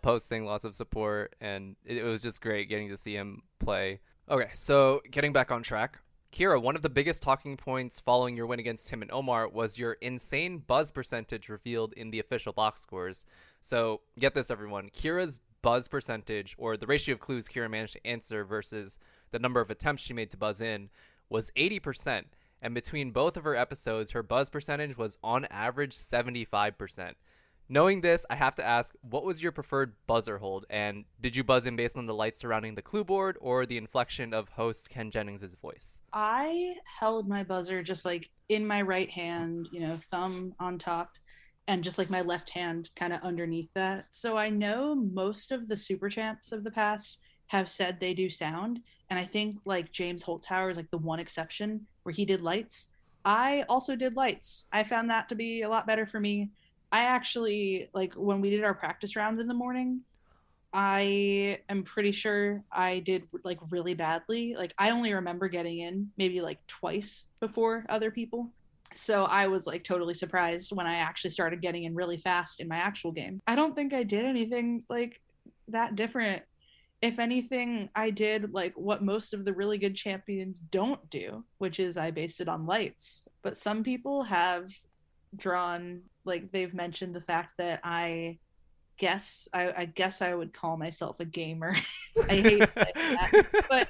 posting lots of support, and it was just great getting to see him play. Okay, so getting back on track. Ciara, one of the biggest talking points following your win against Tim and Omar was your insane buzz percentage revealed in the official box scores. So get this, everyone. Ciara's buzz percentage, or the ratio of clues Ciara managed to answer versus the number of attempts she made to buzz in, was 80%. And between both of her episodes, her buzz percentage was on average 75%. Knowing this, I have to ask, what was your preferred buzzer hold? And did you buzz in based on the lights surrounding the clue board or the inflection of host Ken Jennings' voice? I held my buzzer just like in my right hand, thumb on top. and just like my left hand kind of underneath that. So I know most of the super champs of the past have said they do sound, and I think like James Holzhauer is like the one exception where he did lights. I also did lights. I found that to be a lot better for me. I actually, like, when we did our practice rounds in the morning, I am pretty sure I did like really badly. Like, I only remember getting in maybe like twice before other people. So I was like totally surprised when I actually started getting in really fast in my actual game. I don't think I did anything like that different. If anything, I did like what most of the really good champions don't do, which is I based it on lights. But some people have drawn, like, they've mentioned the fact that I guess I would call myself a gamer. I hate saying that, but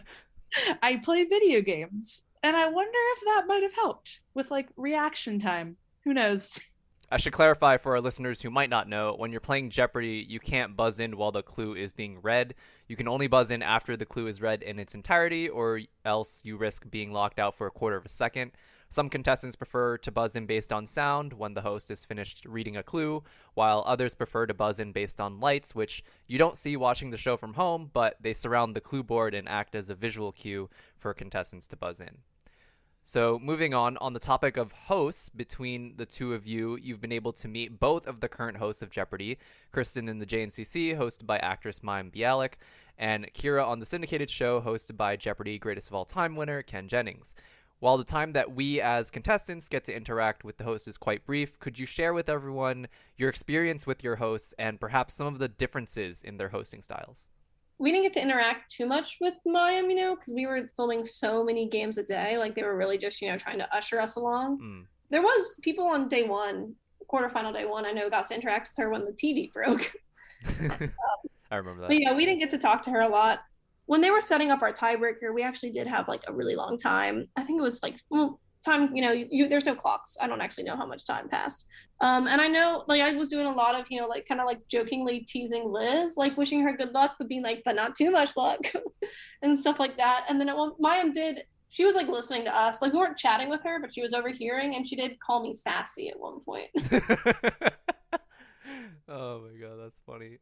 I play video games, and I wonder if that might have helped with like reaction time. Who knows? I should clarify for our listeners who might not know, when you're playing Jeopardy, you can't buzz in while the clue is being read. You can only buzz in after the clue is read in its entirety, or else you risk being locked out for a quarter of a second. Some contestants prefer to buzz in based on sound when the host is finished reading a clue, while others prefer to buzz in based on lights, which you don't see watching the show from home, but they surround the clue board and act as a visual cue for contestants to buzz in. So moving on the topic of hosts, between the two of you, you've been able to meet both of the current hosts of Jeopardy, Kristin in the JNCC, hosted by actress Mayim Bialik, and Ciara on the syndicated show, hosted by Jeopardy Greatest of All Time winner Ken Jennings. While the time that we as contestants get to interact with the host is quite brief, could you share with everyone your experience with your hosts and perhaps some of the differences in their hosting styles? We didn't get to interact too much with Mayim, because we were filming so many games a day. Like, they were really just, trying to usher us along. There was people on day one, quarterfinal day one, I know, got to interact with her when the TV broke. I remember that. But we didn't get to talk to her a lot. When they were setting up our tiebreaker, we actually did have like a really long time. I think it was like, time, there's no clocks. I don't actually know how much time passed. And I know, like, I was doing a lot of, like, kind of like jokingly teasing Liz, like wishing her good luck, but being like, but not too much luck and stuff like that. And then Mayim she was like listening to us. Like, we weren't chatting with her, but she was overhearing, and she did call me sassy at one point. Oh my god, that's funny.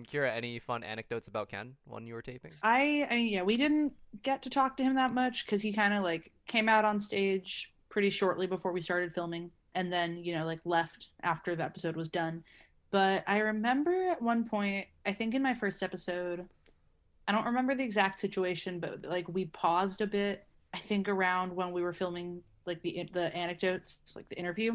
Ciara, any fun anecdotes about Ken when you were taping? I mean, yeah, we didn't get to talk to him that much because he kind of like came out on stage pretty shortly before we started filming, and then like left after the episode was done. But I remember at one point, I think in my first episode, I don't remember the exact situation, but like we paused a bit, I think around when we were filming like the anecdotes, like the interview.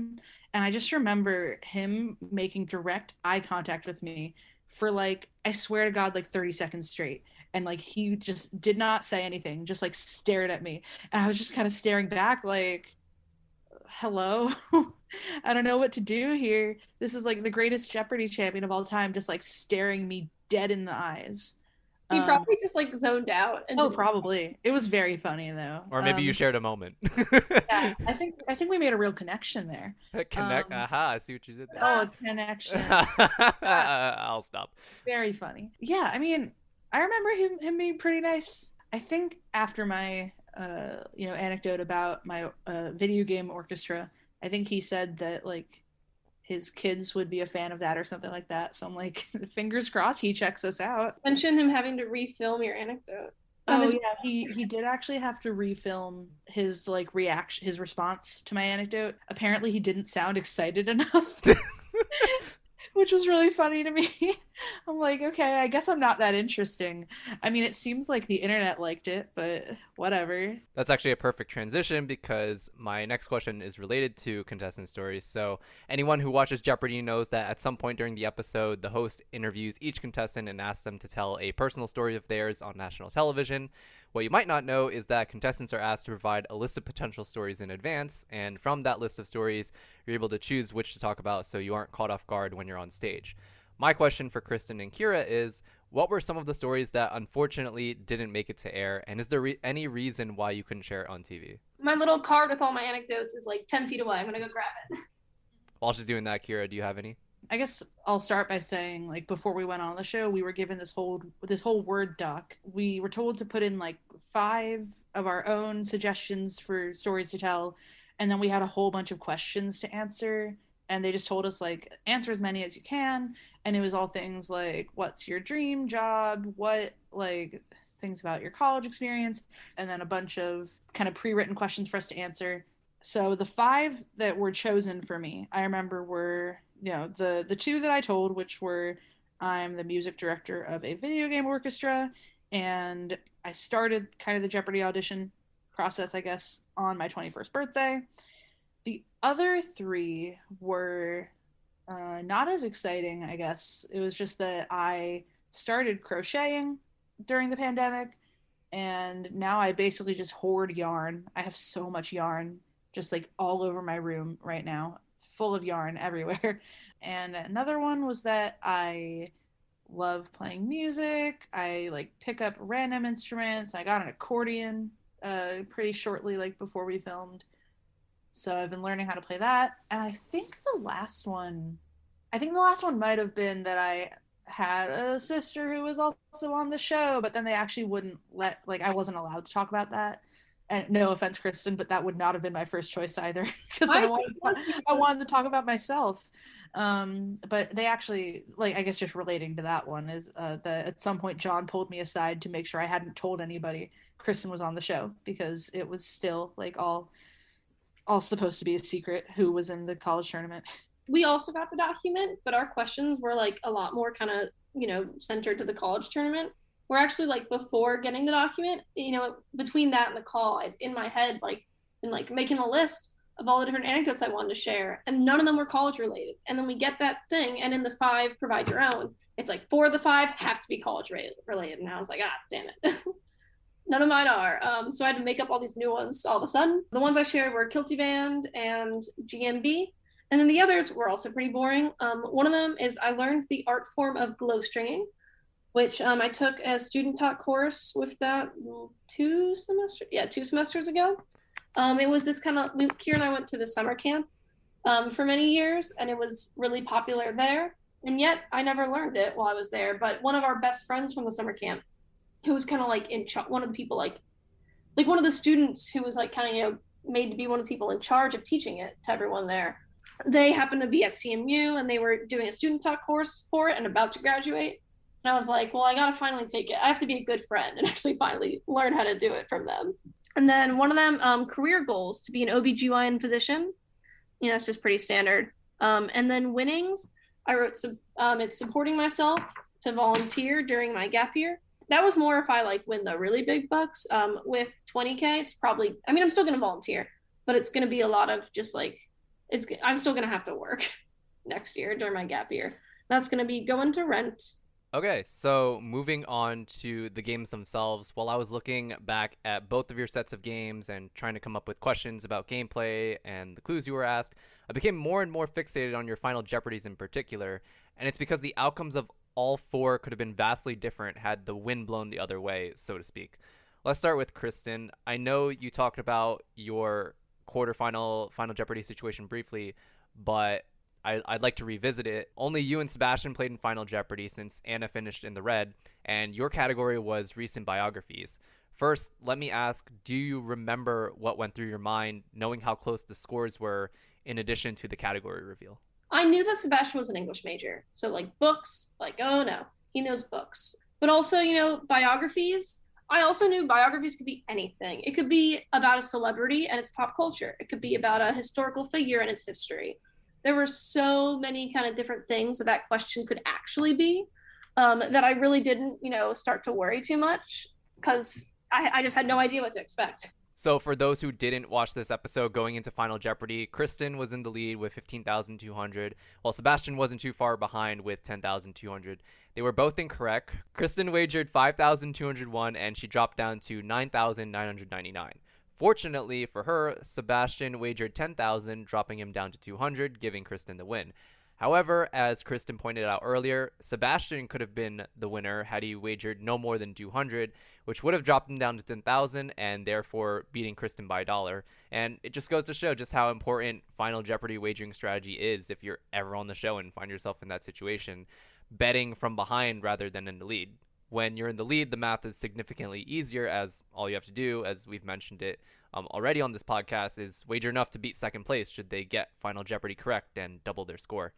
And I just remember him making direct eye contact with me for like, I swear to God, like 30 seconds straight. And like, he just did not say anything, just like stared at me. And I was just kind of staring back like, hello, I don't know what to do here. This is like the greatest Jeopardy champion of all time, just like staring me dead in the eyes. He probably just like zoned out. And probably. It was very funny though. Or maybe you shared a moment. Yeah, I think we made a real connection there. Aha, I see what you did there. Oh, connection. I'll stop. Very funny. Yeah, I mean, I remember him being pretty nice. I think after my anecdote about my video game orchestra, I think he said that like his kids would be a fan of that or something like that. So I'm like, fingers crossed he checks us out. Mention him having to refilm your anecdote. Oh yeah, he did actually have to refilm his like his response to my anecdote. Apparently he didn't sound excited enough. Which was really funny to me. I'm like, okay, I guess I'm not that interesting. I mean, it seems like the internet liked it, but whatever. That's actually a perfect transition because my next question is related to contestant stories. So anyone who watches Jeopardy knows that at some point during the episode, the host interviews each contestant and asks them to tell a personal story of theirs on national television. What you might not know is that contestants are asked to provide a list of potential stories in advance, and from that list of stories, you're able to choose which to talk about so you aren't caught off guard when you're on stage. My question for Kristin and Ciara is, what were some of the stories that unfortunately didn't make it to air, and is there any reason why you couldn't share it on TV? My little card with all my anecdotes is like 10 feet away. I'm going to go grab it. While she's doing that, Ciara, do you have any? I guess I'll start by saying, like, before we went on the show, we were given this whole Word doc. We were told to put in like 5 of our own suggestions for stories to tell, and then we had a whole bunch of questions to answer. and they just told us like answer as many as you can, and it was all things like what's your dream job, what like things about your college experience, and then a bunch of kind of pre-written questions for us to answer. So the 5 that were chosen for me, I remember were, the 2 that I told, which were I'm the music director of a video game orchestra, and I started kind of the Jeopardy audition process, I guess, on my 21st birthday. The other 3 were not as exciting, I guess. It was just that I started crocheting during the pandemic, and now I basically just hoard yarn. I have so much yarn just like all over my room right now, full of yarn everywhere. And another one was that I love playing music. I like pick up random instruments. I got an accordion pretty shortly, like before we filmed. So I've been learning how to play that. And I think the last one might have been that I had a sister who was also on the show, but then they actually wouldn't I wasn't allowed to talk about that. And no offense, Kristin, but that would not have been my first choice either, because I wanted to talk about myself. But they actually, I guess just relating to that one is that at some point John pulled me aside to make sure I hadn't told anybody Kristin was on the show, because it was still all supposed to be a secret who was in the college tournament. We also got the document, but our questions were a lot more kind of, centered to the college tournament. We're actually before getting the document, between that and the call, in my head, been making a list of all the different anecdotes I wanted to share, and none of them were college related. And then we get that thing, and in the 5 provide your own, it's 4 of the 5 have to be college related. And I was like, damn it. None of mine are. So I had to make up all these new ones all of a sudden. The ones I shared were Kilty Band and GMB. And then the others were also pretty boring. One of them is I learned the art form of glow stringing, which I took a student taught course with that 2 semesters ago. It was this kind of, Kier and I went to the summer camp for many years, and it was really popular there. And yet I never learned it while I was there. But one of our best friends from the summer camp, who was kind of one of the people, one of the students who was made to be one of the people in charge of teaching it to everyone there. They happened to be at CMU, and they were doing a student taught course for it and about to graduate. And I was like, well, I got to finally take it. I have to be a good friend and actually finally learn how to do it from them. And then one of them, career goals, to be an OBGYN physician. It's just pretty standard. And then winnings, I wrote it's supporting myself to volunteer during my gap year. That was more if I win the really big bucks. With 20K, it's probably, I'm still going to volunteer, but it's going to be a lot of just I'm still going to have to work next year during my gap year. That's going to be going to rent. Okay, so moving on to the games themselves, while I was looking back at both of your sets of games and trying to come up with questions about gameplay and the clues you were asked, I became more and more fixated on your final Jeopardies in particular, and it's because the outcomes of all 4 could have been vastly different had the wind blown the other way, so to speak. Let's start with Kristin. I know you talked about your quarterfinal Final Jeopardy situation briefly, but I'd like to revisit it. Only you and Sebastian played in Final Jeopardy since Anna finished in the red, and your category was recent biographies. First, let me ask, do you remember what went through your mind, knowing how close the scores were, in addition to the category reveal? I knew that Sebastian was an English major. So books, oh no, he knows books. But also, biographies. I also knew biographies could be anything. It could be about a celebrity and its pop culture. It could be about a historical figure and its history. There were so many kind of different things that question could actually be, that I really didn't, start to worry too much, because I just had no idea what to expect. So for those who didn't watch this episode going into Final Jeopardy, Kristin was in the lead with 15,200, while Sebastian wasn't too far behind with 10,200. They were both incorrect. Kristin wagered 5,201, and she dropped down to 9,999. Fortunately for her, Sebastian wagered 10,000, dropping him down to 200, giving Kristin the win. However, as Kristin pointed out earlier, Sebastian could have been the winner had he wagered no more than 200, which would have dropped him down to 10,000 and therefore beating Kristin by $1. And it just goes to show just how important Final Jeopardy wagering strategy is if you're ever on the show and find yourself in that situation, betting from behind rather than in the lead. When you're in the lead, the math is significantly easier, as all you have to do, as we've mentioned it already on this podcast, is wager enough to beat second place should they get Final Jeopardy correct and double their score.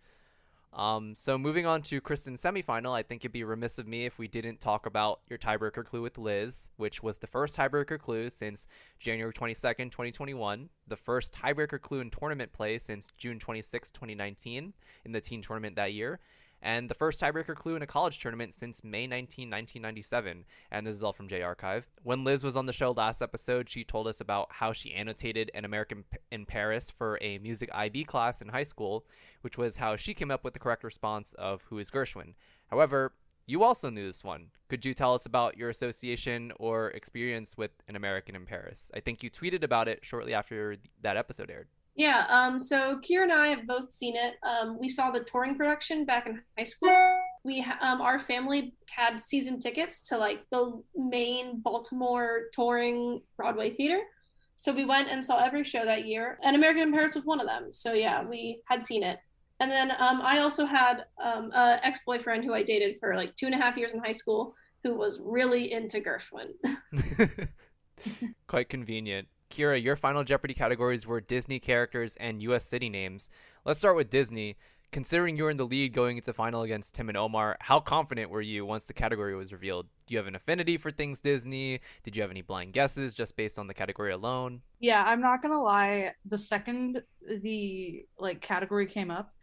So moving on to Kristin's semifinal, I think it'd be remiss of me if we didn't talk about your tiebreaker clue with Liz, which was the first tiebreaker clue since January 22nd, 2021, the first tiebreaker clue in tournament play since June 26, 2019 in the teen tournament that year, and the first tiebreaker clue in a college tournament since May 19, 1997. And this is all from J Archive. When Liz was on the show last episode, she told us about how she annotated An American in Paris for a music IB class in high school, which was how she came up with the correct response of Who is Gershwin. However, you also knew this one. Could you tell us about your association or experience with An American in Paris? I think you tweeted about it shortly after that episode aired. Yeah, so Ciara and I have both seen it. We saw the touring production back in high school. Our family had season tickets to like the main Baltimore touring Broadway theater. So we went and saw every show that year, and American in Paris was one of them. So yeah, we had seen it. And then I also had an ex-boyfriend who I dated for like 2.5 years in high school who was really into Gershwin. Quite convenient. Ciara, your Final Jeopardy categories were Disney characters and U.S. city names. Let's start with Disney. Considering you were in the lead going into final against Tim and Omar, how confident were you once the category was revealed? Do you have an affinity for things Disney? Did you have any blind guesses just based on the category alone? Yeah, I'm not gonna lie. The second the category came up,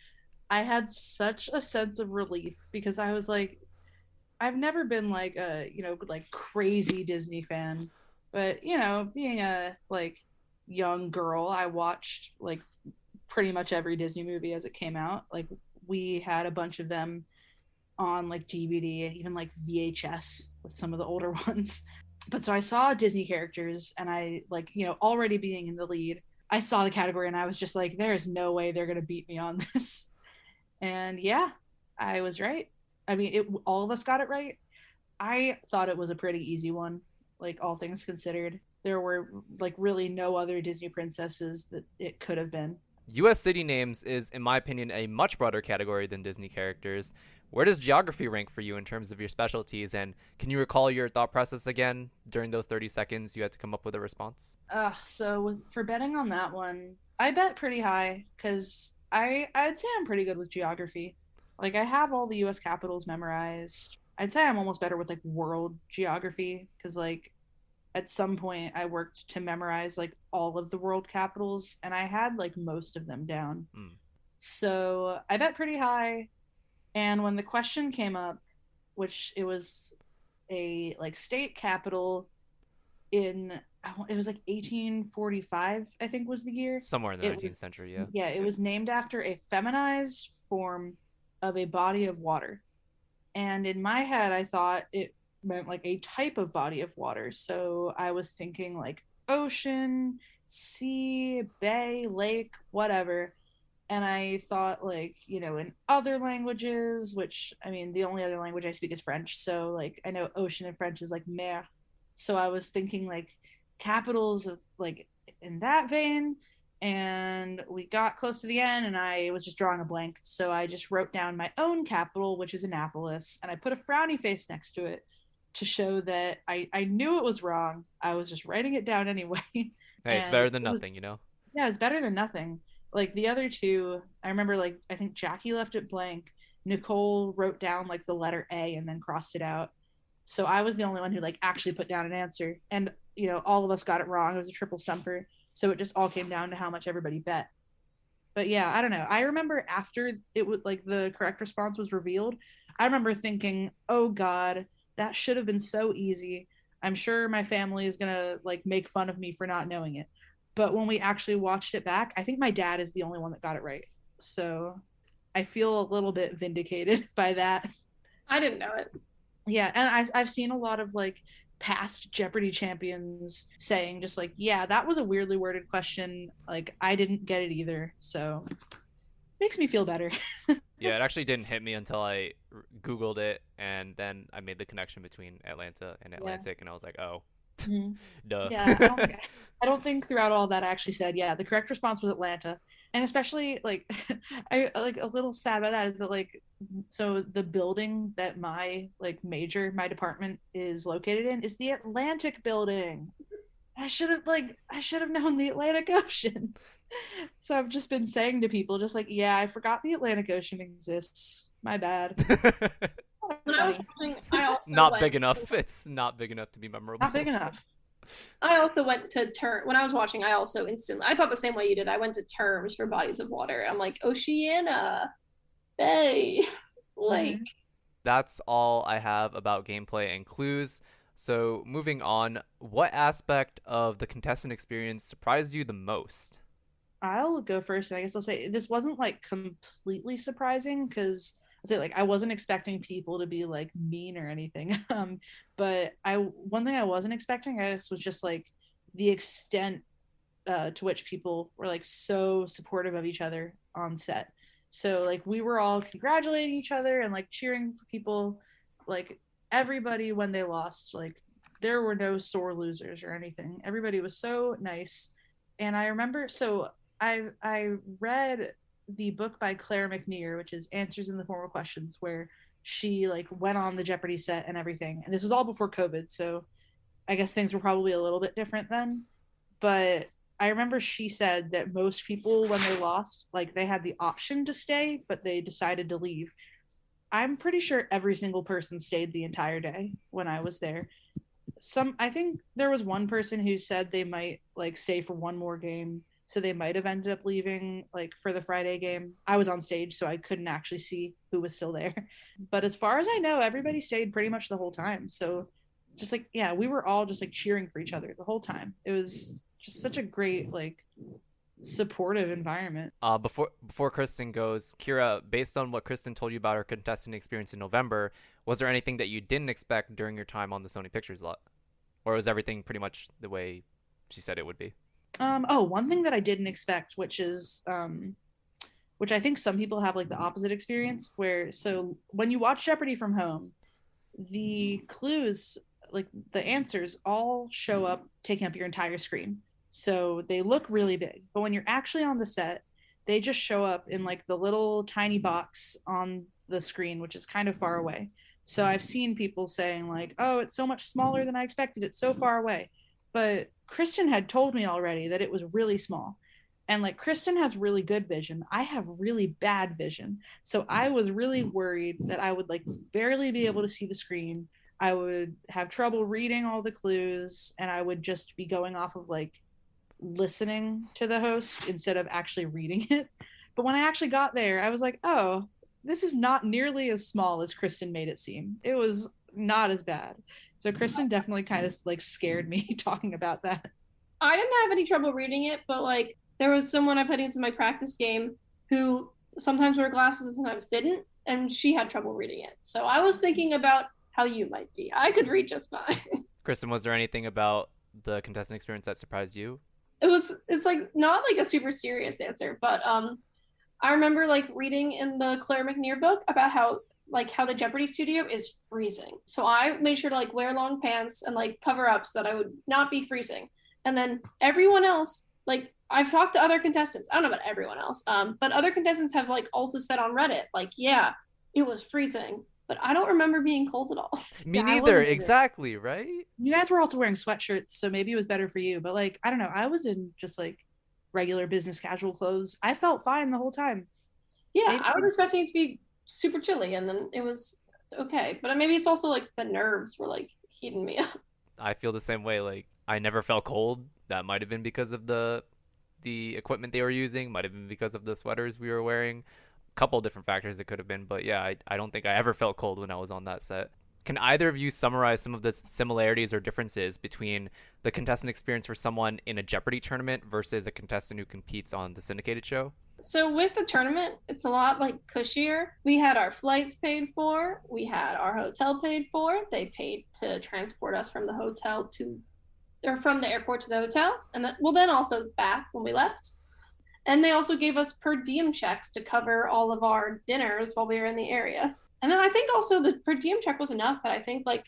I had such a sense of relief because I was like, I've never been like a crazy Disney fan. But, being a, young girl, I watched, pretty much every Disney movie as it came out. Like, we had a bunch of them on, DVD, even, VHS with some of the older ones. But so I saw Disney characters, and I, already being in the lead, I saw the category, and I was just like, there is no way they're going to beat me on this. And, yeah, I was right. I mean, all of us got it right. I thought it was a pretty easy one. All things considered, there were really no other Disney princesses that it could have been. U.S. city names is, in my opinion, a much broader category than Disney characters. Where does geography rank for you in terms of your specialties? And can you recall your thought process again during those 30 seconds you had to come up with a response? For betting on that one, I bet pretty high because I'd say I'm pretty good with geography. I have all the U.S. capitals memorized. I'd say I'm almost better with world geography because at some point I worked to memorize all of the world capitals and I had most of them down. So I bet pretty high. And when the question came up, which it was a state capital it was 1845, I think was the year. Somewhere in the 19th century, yeah. Yeah, it was named after a feminized form of a body of water. And in my head, I thought it meant a type of body of water. So I was thinking ocean, sea, bay, lake, whatever. And I thought in other languages, which I mean, the only other language I speak is French. So I know ocean in French is mer. So I was thinking capitals of in that vein. And we got close to the end and I was just drawing a blank. So I just wrote down my own capital, which is Annapolis. And I put a frowny face next to it to show that I knew it was wrong. I was just writing it down anyway. Hey, it's better than nothing, Yeah, it's better than nothing. The other two, I remember I think Jackie left it blank. Nicole wrote down the letter A and then crossed it out. So I was the only one who actually put down an answer. And, all of us got it wrong. It was a triple stumper. So it just all came down to how much everybody bet. But yeah, I don't know. I remember after it was the correct response was revealed, I remember thinking, oh God, that should have been so easy. I'm sure my family is going to make fun of me for not knowing it. But when we actually watched it back, I think my dad is the only one that got it right. So I feel a little bit vindicated by that. I didn't know it. Yeah. And I've seen a lot of past Jeopardy champions saying just yeah, that was a weirdly worded question. I didn't get it either. So makes me feel better. Yeah, it actually didn't hit me until I Googled it, and then I made the connection between Atlanta and Atlantic, and I was like, oh, duh. Yeah, I don't think throughout all that I actually said, yeah, the correct response was Atlanta. And especially like I like a little sad about that is that like so the building that my my department is located in is the Atlantic building. I should have known the Atlantic Ocean. So I've just been saying to people just like, yeah, I forgot the Atlantic Ocean exists. My bad. When I was watching, I also Not big enough. It's not big enough to be memorable. Not big enough. I also went to when I was watching, I thought the same way you did. I went to terms for bodies of water. I'm like, Oceana, Bay, Lake. That's all I have about gameplay and clues. So moving on, what aspect of the contestant experience surprised you the most? I'll go first, and I guess I'll say this wasn't like completely surprising because I wasn't expecting people to be like mean or anything. But one thing I wasn't expecting, I guess, was just like the extent to which people were like so supportive of each other on set. So like we were all congratulating each other and like cheering for people, like everybody when they lost. Like there were no sore losers or anything. Everybody was so nice. And I remember, so I read the book by Claire McNear, which is Answers in the Form of Questions, where she like went on the Jeopardy set and everything. And this was all before COVID, so I guess things were probably a little bit different then. But I remember she said that most people, when they lost, like they had the option to stay, but they decided to leave. I'm pretty sure every single person stayed the entire day when I was there. I think there was one person who said they might like stay for one more game, so they might have ended up leaving like for the Friday game. I was on stage, so I couldn't actually see who was still there. But as far as I know, everybody stayed pretty much the whole time. So just like, yeah, we were all just like cheering for each other the whole time. It was just such a great, like, supportive environment. Before Kristin goes, Ciara, based on what Kristin told you about her contestant experience in November, was there anything that you didn't expect during your time on the Sony Pictures lot? Or was everything pretty much the way she said it would be? One thing that I didn't expect, which I think some people have like the opposite experience, where so when you watch Jeopardy from home, the clues, like the answers, all show up taking up your entire screen. So they look really big. But when you're actually on the set, they just show up in like the little tiny box on the screen, which is kind of far away. So I've seen people saying like, oh, it's so much smaller than I expected. It's so far away. But Kristin had told me already that it was really small. And like Kristin has really good vision. I have really bad vision. So I was really worried that I would like barely be able to see the screen. I would have trouble reading all the clues, and I would just be going off of like listening to the host instead of actually reading it. But when I actually got there, I was like, oh, this is not nearly as small as Kristin made it seem. It was not as bad. So Kristin definitely kind of like scared me talking about that. I didn't have any trouble reading it, but like there was someone I put into my practice game who sometimes wore glasses and sometimes didn't, and she had trouble reading it. So I was thinking about how you might be. I could read just fine. Kristin, was there anything about the contestant experience that surprised you? It's like not like a super serious answer, but I remember like reading in the Claire McNear book about how the Jeopardy studio is freezing. So I made sure to like wear long pants and like cover up so that I would not be freezing. And then everyone else, like I've talked to other contestants. I don't know about everyone else, but other contestants have like also said on Reddit, like, yeah, it was freezing, but I don't remember being cold at all. Me neither. Exactly, right? You guys were also wearing sweatshirts, so maybe it was better for you. But like, I don't know. I was in just like regular business casual clothes. I felt fine the whole time. Yeah, maybe. I was expecting it to be super chilly, and then it was okay. But maybe it's also like the nerves were like heating me up. I feel the same way. Like I never felt cold. That might have been because of the equipment they were using. Might have been because of the sweaters we were wearing. A couple of different factors it could have been. But yeah, I don't think I ever felt cold when I was on that set. Can either of you summarize some of the similarities or differences between the contestant experience for someone in a Jeopardy tournament versus a contestant who competes on the syndicated show? So with the tournament, it's a lot like cushier. We had our flights paid for. We had our hotel paid for. They paid to transport us from the hotel from the airport to the hotel. And then also back when we left. And they also gave us per diem checks to cover all of our dinners while we were in the area. And then I think also the per diem check was enough that I think like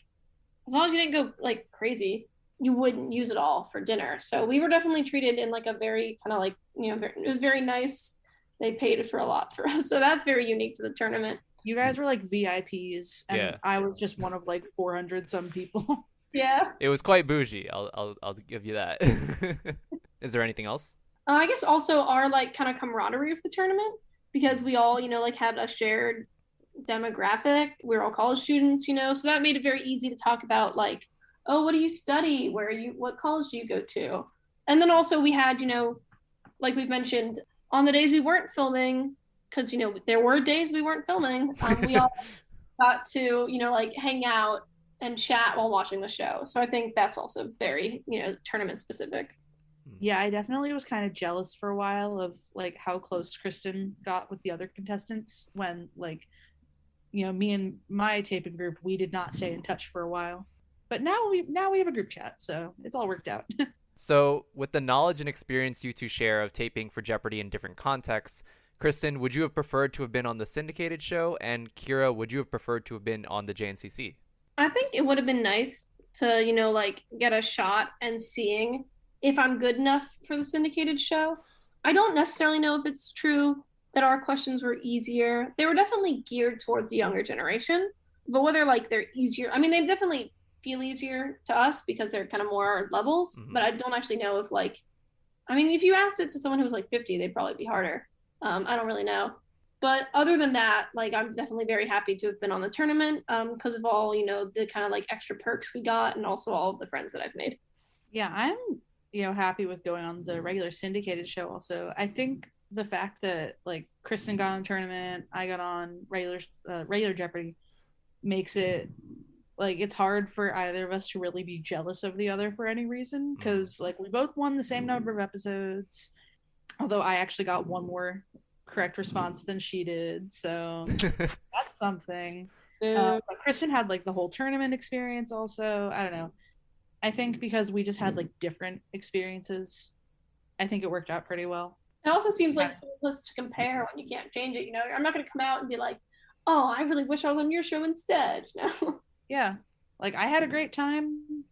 as long as you didn't go like crazy, you wouldn't use it all for dinner. So we were definitely treated in like a very kind of like it was very nice. They paid for a lot for us, so that's very unique to the tournament. You guys were like VIPs, and Yeah. I was just one of like 400 some people. Yeah. It was quite bougie. I'll give you that. Is there anything else? I guess also our like kind of camaraderie of the tournament, because we all, like had a shared demographic. We're all college students, so that made it very easy to talk about like, oh, what do you study? What college do you go to? And then also we had, like we've mentioned, on the days we weren't filming, because, there were days we weren't filming, we all got to, like hang out and chat while watching the show. So I think that's also very, tournament specific. Yeah, I definitely was kind of jealous for a while of like how close Kristin got with the other contestants when like, me and my taping group, we did not stay in touch for a while. But now we have a group chat, so it's all worked out. So, with the knowledge and experience you two share of taping for Jeopardy in different contexts, Kristin, would you have preferred to have been on the syndicated show? And Ciara, would you have preferred to have been on the JNCC? I think it would have been nice to, like get a shot and seeing if I'm good enough for the syndicated show. I don't necessarily know if it's true that our questions were easier. They were definitely geared towards the younger generation, but whether like they're easier, I mean, they definitely feel easier to us because they're kind of more levels, but I don't actually know if like, I mean, if you asked it to someone who was like 50, they'd probably be harder. I don't really know. But other than that, like I'm definitely very happy to have been on the tournament because of all, the kind of like extra perks we got and also all of the friends that I've made. Yeah, I'm, happy with going on the regular syndicated show also. I think the fact that like Kristin got on the tournament, I got on regular Jeopardy makes it like it's hard for either of us to really be jealous of the other for any reason because like we both won the same number of episodes, although I actually got one more correct response than she did, so that's something. But Kristin had like the whole tournament experience also. I don't know, I think because we just had like different experiences, I think it worked out pretty well. It also seems like pointless to compare when you can't change it. I'm not going to come out and be like, oh, I really wish I was on your show instead. Yeah, like I had a great time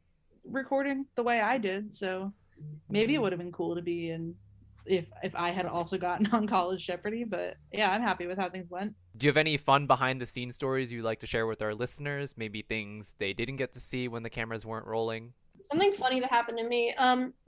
recording the way I did, so maybe it would have been cool to be in if I had also gotten on College Jeopardy. But yeah, I'm happy with how things went. Do you have any fun behind the scenes stories you'd like to share with our listeners? Maybe things they didn't get to see when the cameras weren't rolling? Something funny that happened to me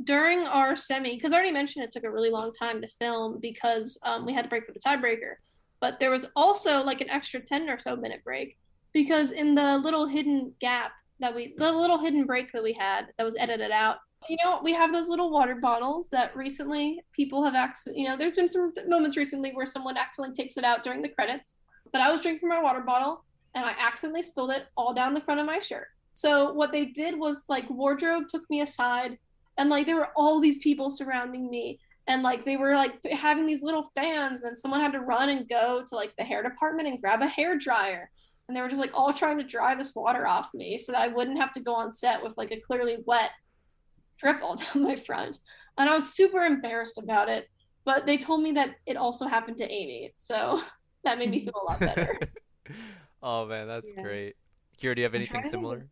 during our semi, because I already mentioned it took a really long time to film because we had to break for the tiebreaker. But there was also like an extra 10 or so minute break because in the little hidden break that we had that was edited out, we have those little water bottles that recently people have there's been some moments recently where someone accidentally takes it out during the credits. But I was drinking my water bottle and I accidentally spilled it all down the front of my shirt. So what they did was like wardrobe took me aside and like there were all these people surrounding me and like they were like having these little fans, and then someone had to run and go to like the hair department and grab a hair dryer, and they were just like all trying to dry this water off me so that I wouldn't have to go on set with like a clearly wet drip all down my front. And I was super embarrassed about it, but they told me that it also happened to Amy, so that made me feel a lot better. Oh man, that's great. Ciara, do you have anything similar?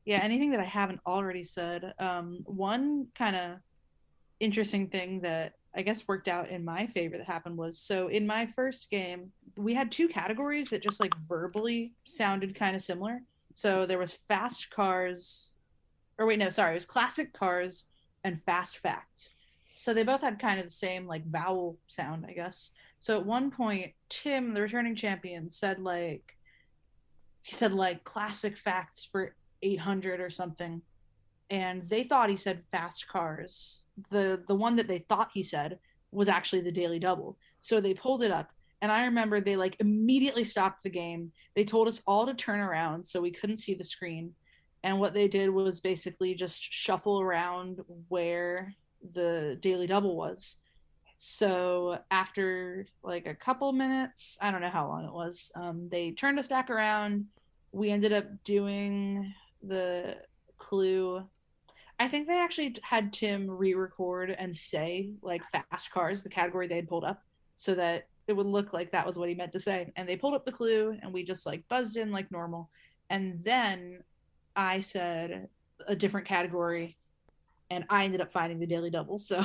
Yeah, anything that I haven't already said. One kind of interesting thing that I guess worked out in my favor that happened was, so in my first game, we had two categories that just like verbally sounded kind of similar. So there was fast cars, or wait, no, sorry, it was classic cars and fast facts. So they both had kind of the same like vowel sound, I guess. So at one point, Tim, the returning champion, said like classic facts for 800 or something, and they thought he said fast cars. The one that they thought he said was actually the Daily Double. So they pulled it up, and I remember they like immediately stopped the game. They told us all to turn around so we couldn't see the screen, and what they did was basically just shuffle around where the Daily Double was. So after like a couple minutes, I don't know how long it was, they turned us back around. We ended up doing the clue. I think they actually had Tim re-record and say like fast cars, the category they had pulled up, so that it would look like that was what he meant to say. And they pulled up the clue and we just like buzzed in like normal. And then I said a different category and I ended up finding the Daily Double. So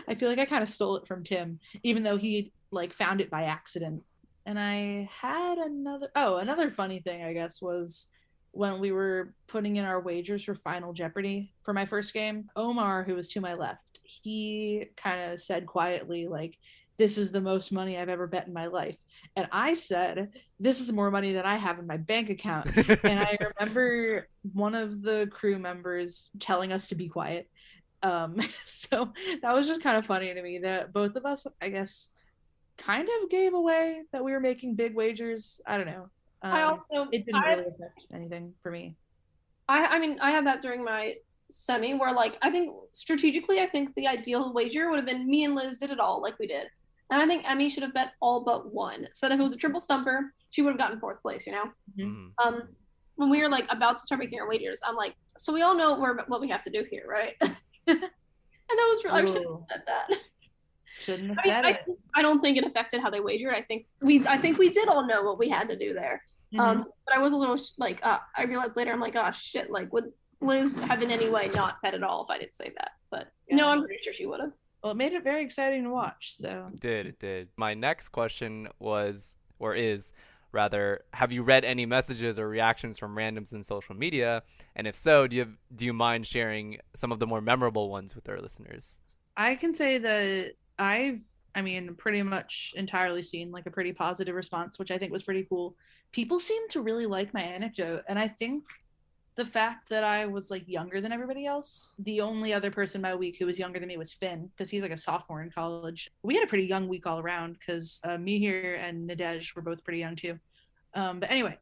I feel like I kind of stole it from Tim, even though he like found it by accident. And I had another funny thing, I guess, was when we were putting in our wagers for Final Jeopardy for my first game. Omar, who was to my left, he kind of said quietly, like, this is the most money I've ever bet in my life. And I said, this is more money than I have in my bank account. And I remember one of the crew members telling us to be quiet. So that was just kind of funny to me that both of us, I guess, kind of gave away that we were making big wagers. I don't know. It didn't really affect anything for me. I mean, I had that during my semi where, like, I think strategically, I think the ideal wager would have been me and Liz did it all like we did. And I think Emmy should have bet all but one. So that if it was a triple stumper, she would have gotten fourth place, you know? Mm-hmm. When we were, like, about to start making our wagers, I'm like, so we all know what we have to do here, right? And that was really, I shouldn't have said that. Shouldn't have said it. I don't think it affected how they wagered. I think we did all know what we had to do there. Mm-hmm. But I was a little like, I realized later, I'm like, oh shit, like, would Liz have in any way not bet at all if I didn't say that? But no, I'm pretty sure she would have. Well, it made it very exciting to watch. So It did. My next question was, or is rather, have you read any messages or reactions from randoms in social media? And if so, do you mind sharing some of the more memorable ones with our listeners? I can say that I've pretty much entirely seen like a pretty positive response, which I think was pretty cool. People seem to really like my anecdote, and I think the fact that I was like younger than everybody else, the only other person my week who was younger than me was Finn, because he's like a sophomore in college. We had a pretty young week all around because Mihir and Nadej were both pretty young too. But anyway,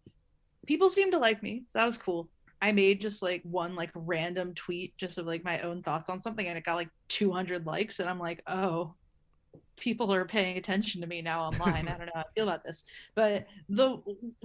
people seemed to like me, so that was cool. I made just like one like random tweet just of like my own thoughts on something, and it got like 200 likes, and I'm like, oh, people are paying attention to me now online. I don't know how I feel about this. But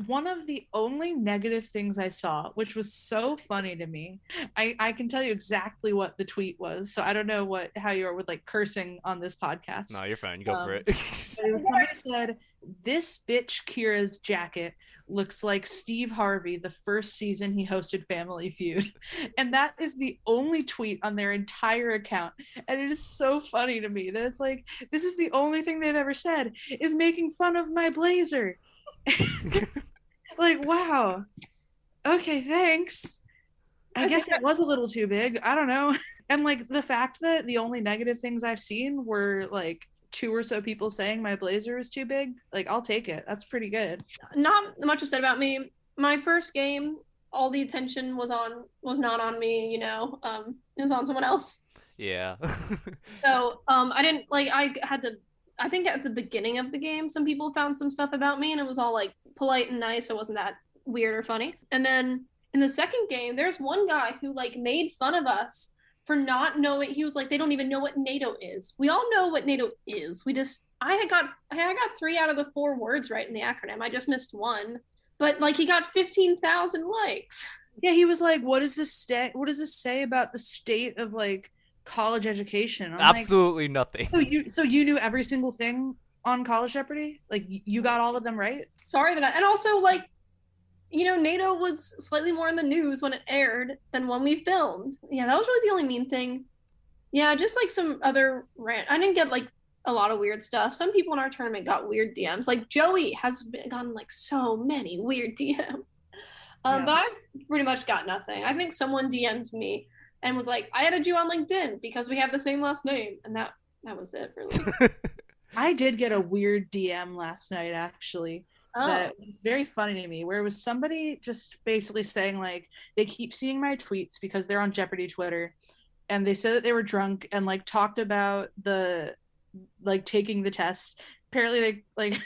one of the only negative things I saw, which was so funny to me, I can tell you exactly what the tweet was. So I don't know how you are with like cursing on this podcast. No, you're fine. You go for it. Somebody said, "This bitch Kira's jacket looks like Steve Harvey the first season he hosted Family Feud." And that is the only tweet on their entire account. And it is so funny to me that it's like, this is the only thing they've ever said is making fun of my blazer. Like, wow. Okay, thanks. I guess it was a little too big. I don't know. And like the fact that the only negative things I've seen were like 2 or so people saying my blazer is too big, like I'll take it. That's pretty good. Not much was said about me. My first game, all the attention was not on me, you know. It was on someone else. Yeah. So I didn't like, I think at the beginning of the game some people found some stuff about me and it was all like polite and nice. It wasn't that weird or funny. And then in the second game there's one guy who like made fun of us for not knowing. He was like, they don't even know what NATO is. We all know what NATO is. I got 3 out of the 4 words right in the acronym. I just missed one. But like he got 15,000 likes. Yeah, he was like, what does this say about the state of like college education? I'm absolutely like, nothing. So you knew every single thing on College Jeopardy? Like you got all of them right? Sorry and also like, you know, NATO was slightly more in the news when it aired than when we filmed. Yeah, that was really the only mean thing. Yeah, just like some other rant. I didn't get like a lot of weird stuff. Some people in our tournament got weird DMs. Like Joey has gotten like so many weird DMs. But I pretty much got nothing. I think someone DM'd me and was like, I added you on LinkedIn because we have the same last name. And that was it, really. I did get a weird DM last night, actually. That was very funny to me, where it was somebody just basically saying like they keep seeing my tweets because they're on Jeopardy Twitter, and they said that they were drunk and like talked about the like taking the test. Apparently they like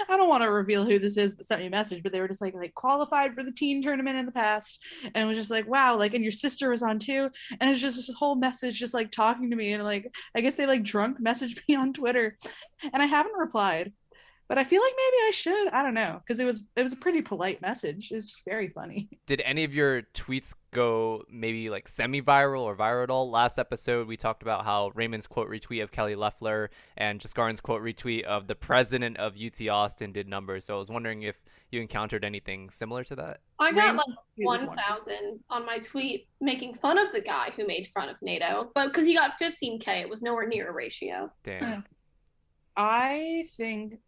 I don't want to reveal who this is that sent me a message, but they were just like qualified for the teen tournament in the past, and it was just like, wow, like, and your sister was on too. And it's just this whole message just like talking to me, and like I guess they like drunk messaged me on Twitter, and I haven't replied. But I feel like maybe I should. I don't know, because it was a pretty polite message. It's very funny. Did any of your tweets go maybe like semi-viral or viral at all? Last episode, we talked about how Raymond's quote retweet of Kelly Loeffler and Jaskarin's quote retweet of the president of UT Austin did numbers. So I was wondering if you encountered anything similar to that. I got like 1,000 on my tweet making fun of the guy who made fun of NATO, but because he got 15K, it was nowhere near a ratio. Damn. I think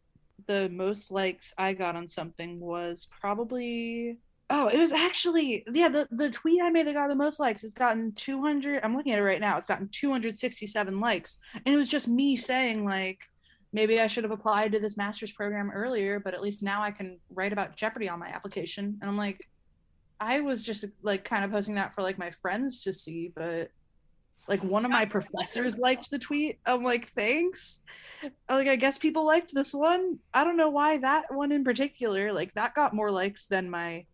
the most likes I got on something was probably it was actually the tweet I made that got the most likes. It's gotten 200. I'm looking at it right now. It's gotten 267 likes, and it was just me saying like, maybe I should have applied to this master's program earlier, but at least now I can write about Jeopardy on my application. And I'm like, I was just like kind of posting that for like my friends to see, but like one of my professors liked the tweet. I'm like, thanks. Like, I guess people liked this one. I don't know why that one in particular, like that got more likes than my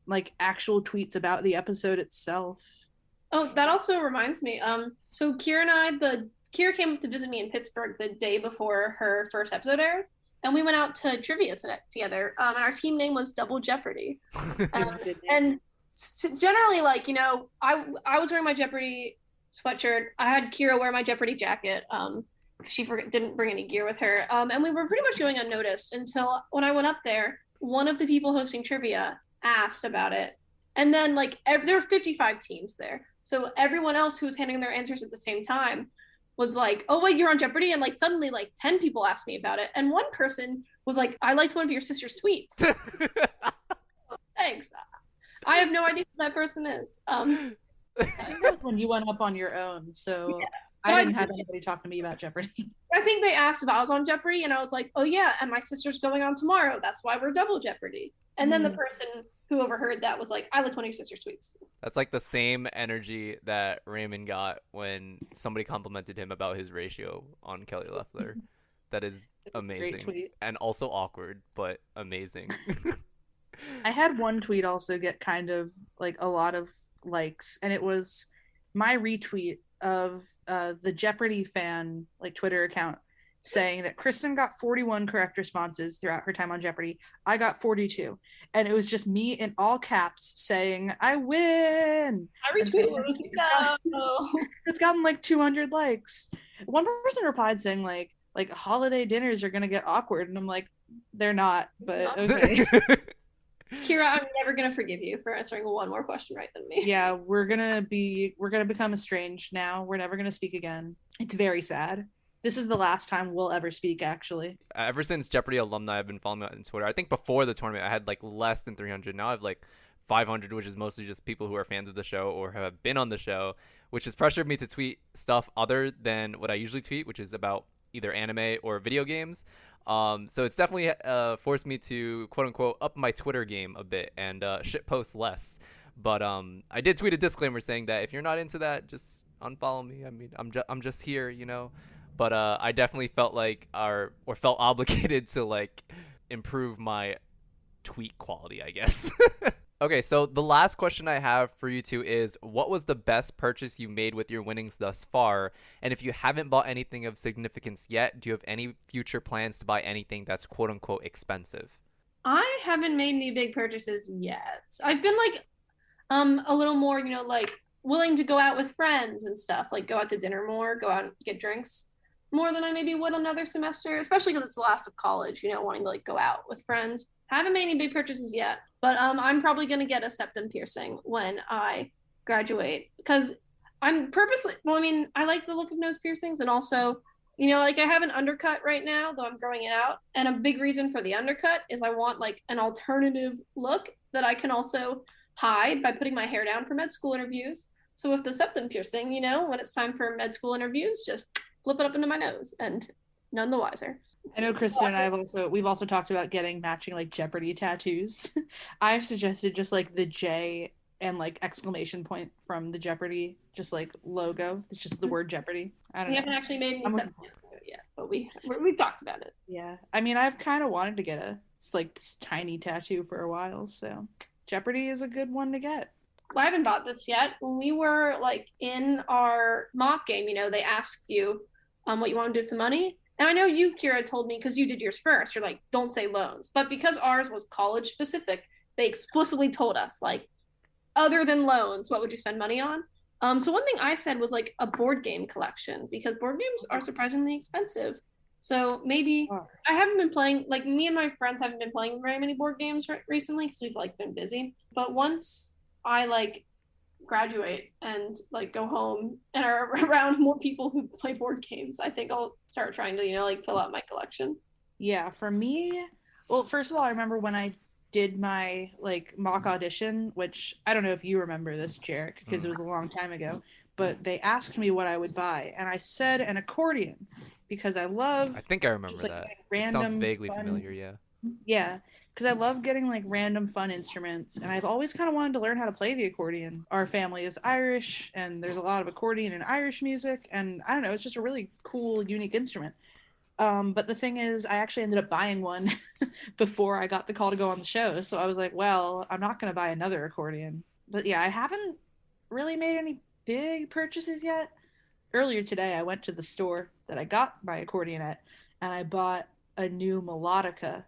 like actual tweets about the episode itself. Oh, that also reminds me. So Ciara and Ciara came up to visit me in Pittsburgh the day before her first episode aired, and we went out to trivia together. And our team name was Double Jeopardy. And generally, like, you know, I was wearing my Jeopardy sweatshirt. I had Ciara wear my Jeopardy jacket. She didn't bring any gear with her. And we were pretty much going unnoticed until when I went up there, one of the people hosting trivia asked about it. And then like there were 55 teams there. So everyone else who was handing their answers at the same time was like, oh wait, you're on Jeopardy? And like suddenly like 10 people asked me about it. And one person was like, I liked one of your sister's tweets. Thanks. I have no idea who that person is. I think that's when you went up on your own. So yeah. I didn't have anybody talk to me about Jeopardy. I think they asked if I was on Jeopardy, and I was like, oh yeah, and my sister's going on tomorrow. That's why we're Double Jeopardy. And then the person who overheard that was like, I liked one of your sister's tweets. That's like the same energy that Raymond got when somebody complimented him about his ratio on Kelly Loeffler. That is amazing. And also awkward, but amazing. I had one tweet also get kind of like a lot of likes, and it was my retweet of the Jeopardy fan like Twitter account saying that Kristin got 41 correct responses throughout her time on Jeopardy. I got 42. And it was just me in all caps saying, I win. I retweeted it. It's gotten like 200 likes. One person replied saying like holiday dinners are going to get awkward. And I'm like, they're not, but okay. Ciara, I'm never going to forgive you for answering one more question right than me. Yeah, we're going to become estranged now. We're never going to speak again. It's very sad. This is the last time we'll ever speak, actually. Ever since Jeopardy alumni, I've been following me on Twitter. I think before the tournament, I had like less than 300. Now I have like 500, which is mostly just people who are fans of the show or have been on the show, which has pressured me to tweet stuff other than what I usually tweet, which is about either anime or video games. So it's definitely forced me to, quote unquote, up my Twitter game a bit and shit post less. But I did tweet a disclaimer saying that if you're not into that, just unfollow me. I mean, I'm just here, you know. But I definitely felt like felt obligated to like improve my tweet quality, I guess. Okay, so the last question I have for you two is, what was the best purchase you made with your winnings thus far? And if you haven't bought anything of significance yet, do you have any future plans to buy anything that's quote unquote expensive? I haven't made any big purchases yet. I've been like a little more, you know, like willing to go out with friends and stuff, like go out to dinner more, go out and get drinks more than I maybe would another semester, especially because it's the last of college, you know, wanting to like go out with friends. Haven't made any big purchases yet, but I'm probably going to get a septum piercing when I graduate, because I'm purposely, well, I mean, I like the look of nose piercings, and also, you know, like I have an undercut right now, though I'm growing it out, and a big reason for the undercut is I want like an alternative look that I can also hide by putting my hair down for med school interviews. So with the septum piercing, you know, when it's time for med school interviews, just flip it up into my nose and none the wiser. I know Kristin and we've also talked about getting matching like Jeopardy tattoos. I've suggested just like the J and like exclamation point from the Jeopardy, just like logo. It's just the word Jeopardy. I don't know. We haven't actually made any sense yet, but we've talked about it. Yeah. I mean, I've kind of wanted to get this tiny tattoo for a while, so Jeopardy is a good one to get. Well, I haven't bought this yet. When we were like in our mock game, you know, they asked you what you want to do with the money. And I know you, Ciara, told me because you did yours first, you're like, don't say loans. But because ours was college specific, they explicitly told us, like, other than loans, what would you spend money on? So one thing I said was like a board game collection because board games are surprisingly expensive. So maybe I haven't been playing, like me and my friends haven't been playing very many board games recently because we've like been busy. But once I like graduate and like go home and are around more people who play board games, I think I'll start trying to, like fill out my collection. Yeah, for me, well, first of all, I remember when I did my like mock audition, which I don't know if you remember this, Jeric, because it was a long time ago, but they asked me what I would buy, and I said an accordion because I think I remember just, like, that. random It sounds vaguely fun, familiar, yeah. Yeah, because I love getting like random fun instruments, and I've always kind of wanted to learn how to play the accordion. Our family is Irish, and there's a lot of accordion in Irish music, and I don't know, it's just a really cool, unique instrument. But the thing is, I actually ended up buying one before I got the call to go on the show. So I was like, well, I'm not going to buy another accordion. But yeah, I haven't really made any big purchases yet. Earlier today, I went to the store that I got my accordion at, and I bought a new melodica,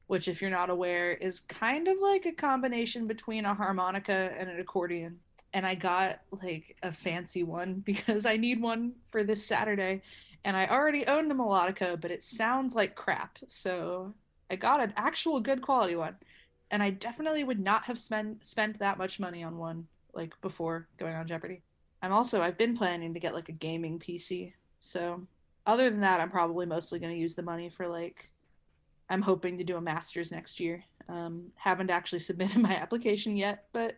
which, if you're not aware, is kind of like a combination between a harmonica and an accordion. And I got like a fancy one because I need one for this Saturday. And I already owned a melodica, but it sounds like crap. So I got an actual good quality one. And I definitely would not have spent that much money on one like before going on Jeopardy. I've been planning to get like a gaming PC. So other than that, I'm probably mostly going to use the money for like, I'm hoping to do a master's next year. Haven't actually submitted my application yet, but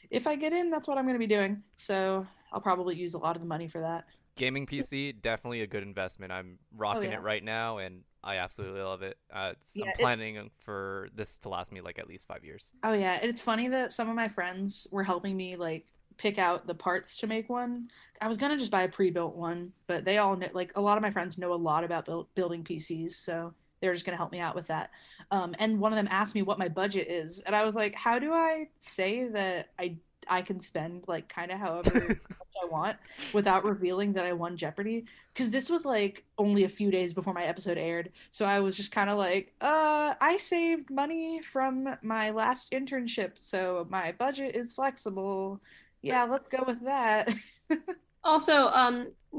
if I get in, that's what I'm going to be doing. So I'll probably use a lot of the money for that. Gaming PC, definitely a good investment. I'm rocking it right now, and I absolutely love it. I'm planning for this to last me like at least 5 years. Oh yeah, and it's funny that some of my friends were helping me like pick out the parts to make one. I was gonna just buy a pre-built one, but they all know, like a lot of my friends know a lot about building PCs, so they're just gonna help me out with that. And one of them asked me what my budget is, and I was like, how do I say that I can spend like kind of however I want without revealing that I won Jeopardy? Because this was like only a few days before my episode aired, so I was just kind of like, I saved money from my last internship, so my budget is flexible. Yeah, let's go with that. Also,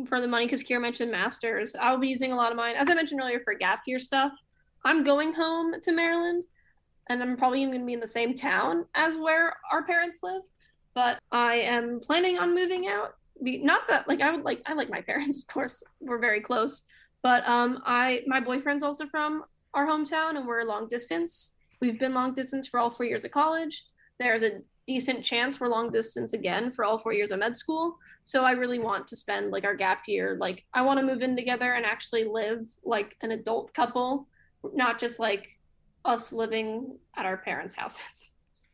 for the money, because Ciara mentioned masters, I'll be using a lot of mine, as I mentioned earlier, for gap year stuff. I'm going home to Maryland, and I'm probably even going to be in the same town as where our parents live. But I am planning on moving out. Not that like I like my parents, of course, we're very close. But my boyfriend's also from our hometown, and we're long distance. We've been long distance for all 4 years of college. There's a decent chance we're long distance again for all 4 years of med school. So I really want to spend like our gap year. Like I want to move in together and actually live like an adult couple, not just like us living at our parents' houses.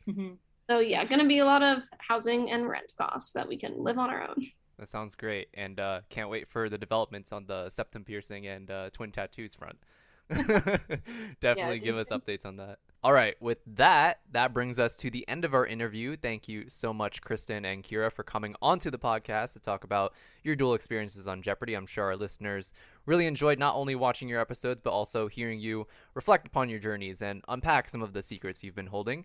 Mm-hmm. So yeah, going to be a lot of housing and rent costs that we can live on our own. That sounds great, and can't wait for the developments on the septum piercing and twin tattoos front. Definitely give us updates on that. All right, with that brings us to the end of our interview. Thank you so much, Kristin and Ciara, for coming onto the podcast to talk about your dual experiences on Jeopardy. I'm sure our listeners really enjoyed not only watching your episodes, but also hearing you reflect upon your journeys and unpack some of the secrets you've been holding.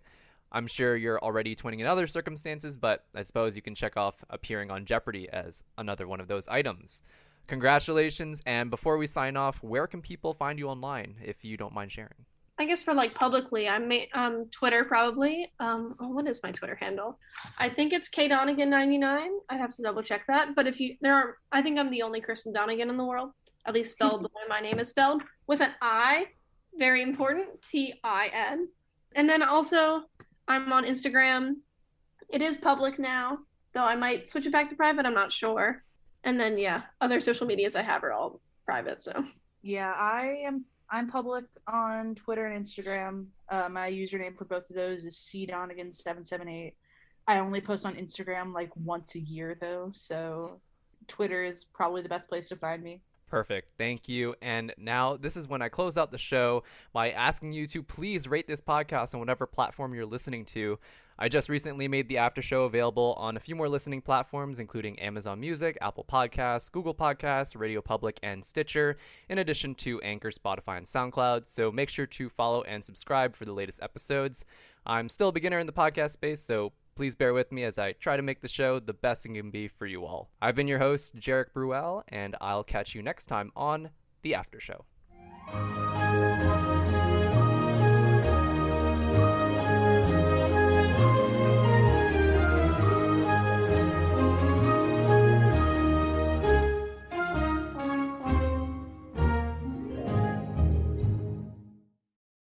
I'm sure you're already twinning in other circumstances, but I suppose you can check off appearing on Jeopardy as another one of those items. Congratulations, and before we sign off, where can people find you online, if you don't mind sharing? I guess for like publicly, I'm Twitter probably. What is my Twitter handle? I think it's KDonegan99. I'd have to double check that. But I think I'm the only Kristin Donegan in the world, at least spelled the way my name is spelled, with an I, very important, Tin. And then also, I'm on Instagram. It is public now, though I might switch it back to private. I'm not sure. And then, yeah, other social medias I have are all private. So yeah, I'm public on Twitter and Instagram. My username for both of those is cdonegan778. I only post on Instagram like once a year though, so Twitter is probably the best place to find me. Perfect. Thank you. And now this is when I close out the show by asking you to please rate this podcast on whatever platform you're listening to. I just recently made the after show available on a few more listening platforms, including Amazon Music, Apple Podcasts, Google Podcasts, Radio Public, and Stitcher, in addition to Anchor, Spotify, and SoundCloud. So make sure to follow and subscribe for the latest episodes. I'm still a beginner in the podcast space, so please bear with me as I try to make the show the best it can be for you all. I've been your host, Jeric Brual, and I'll catch you next time on The After Show.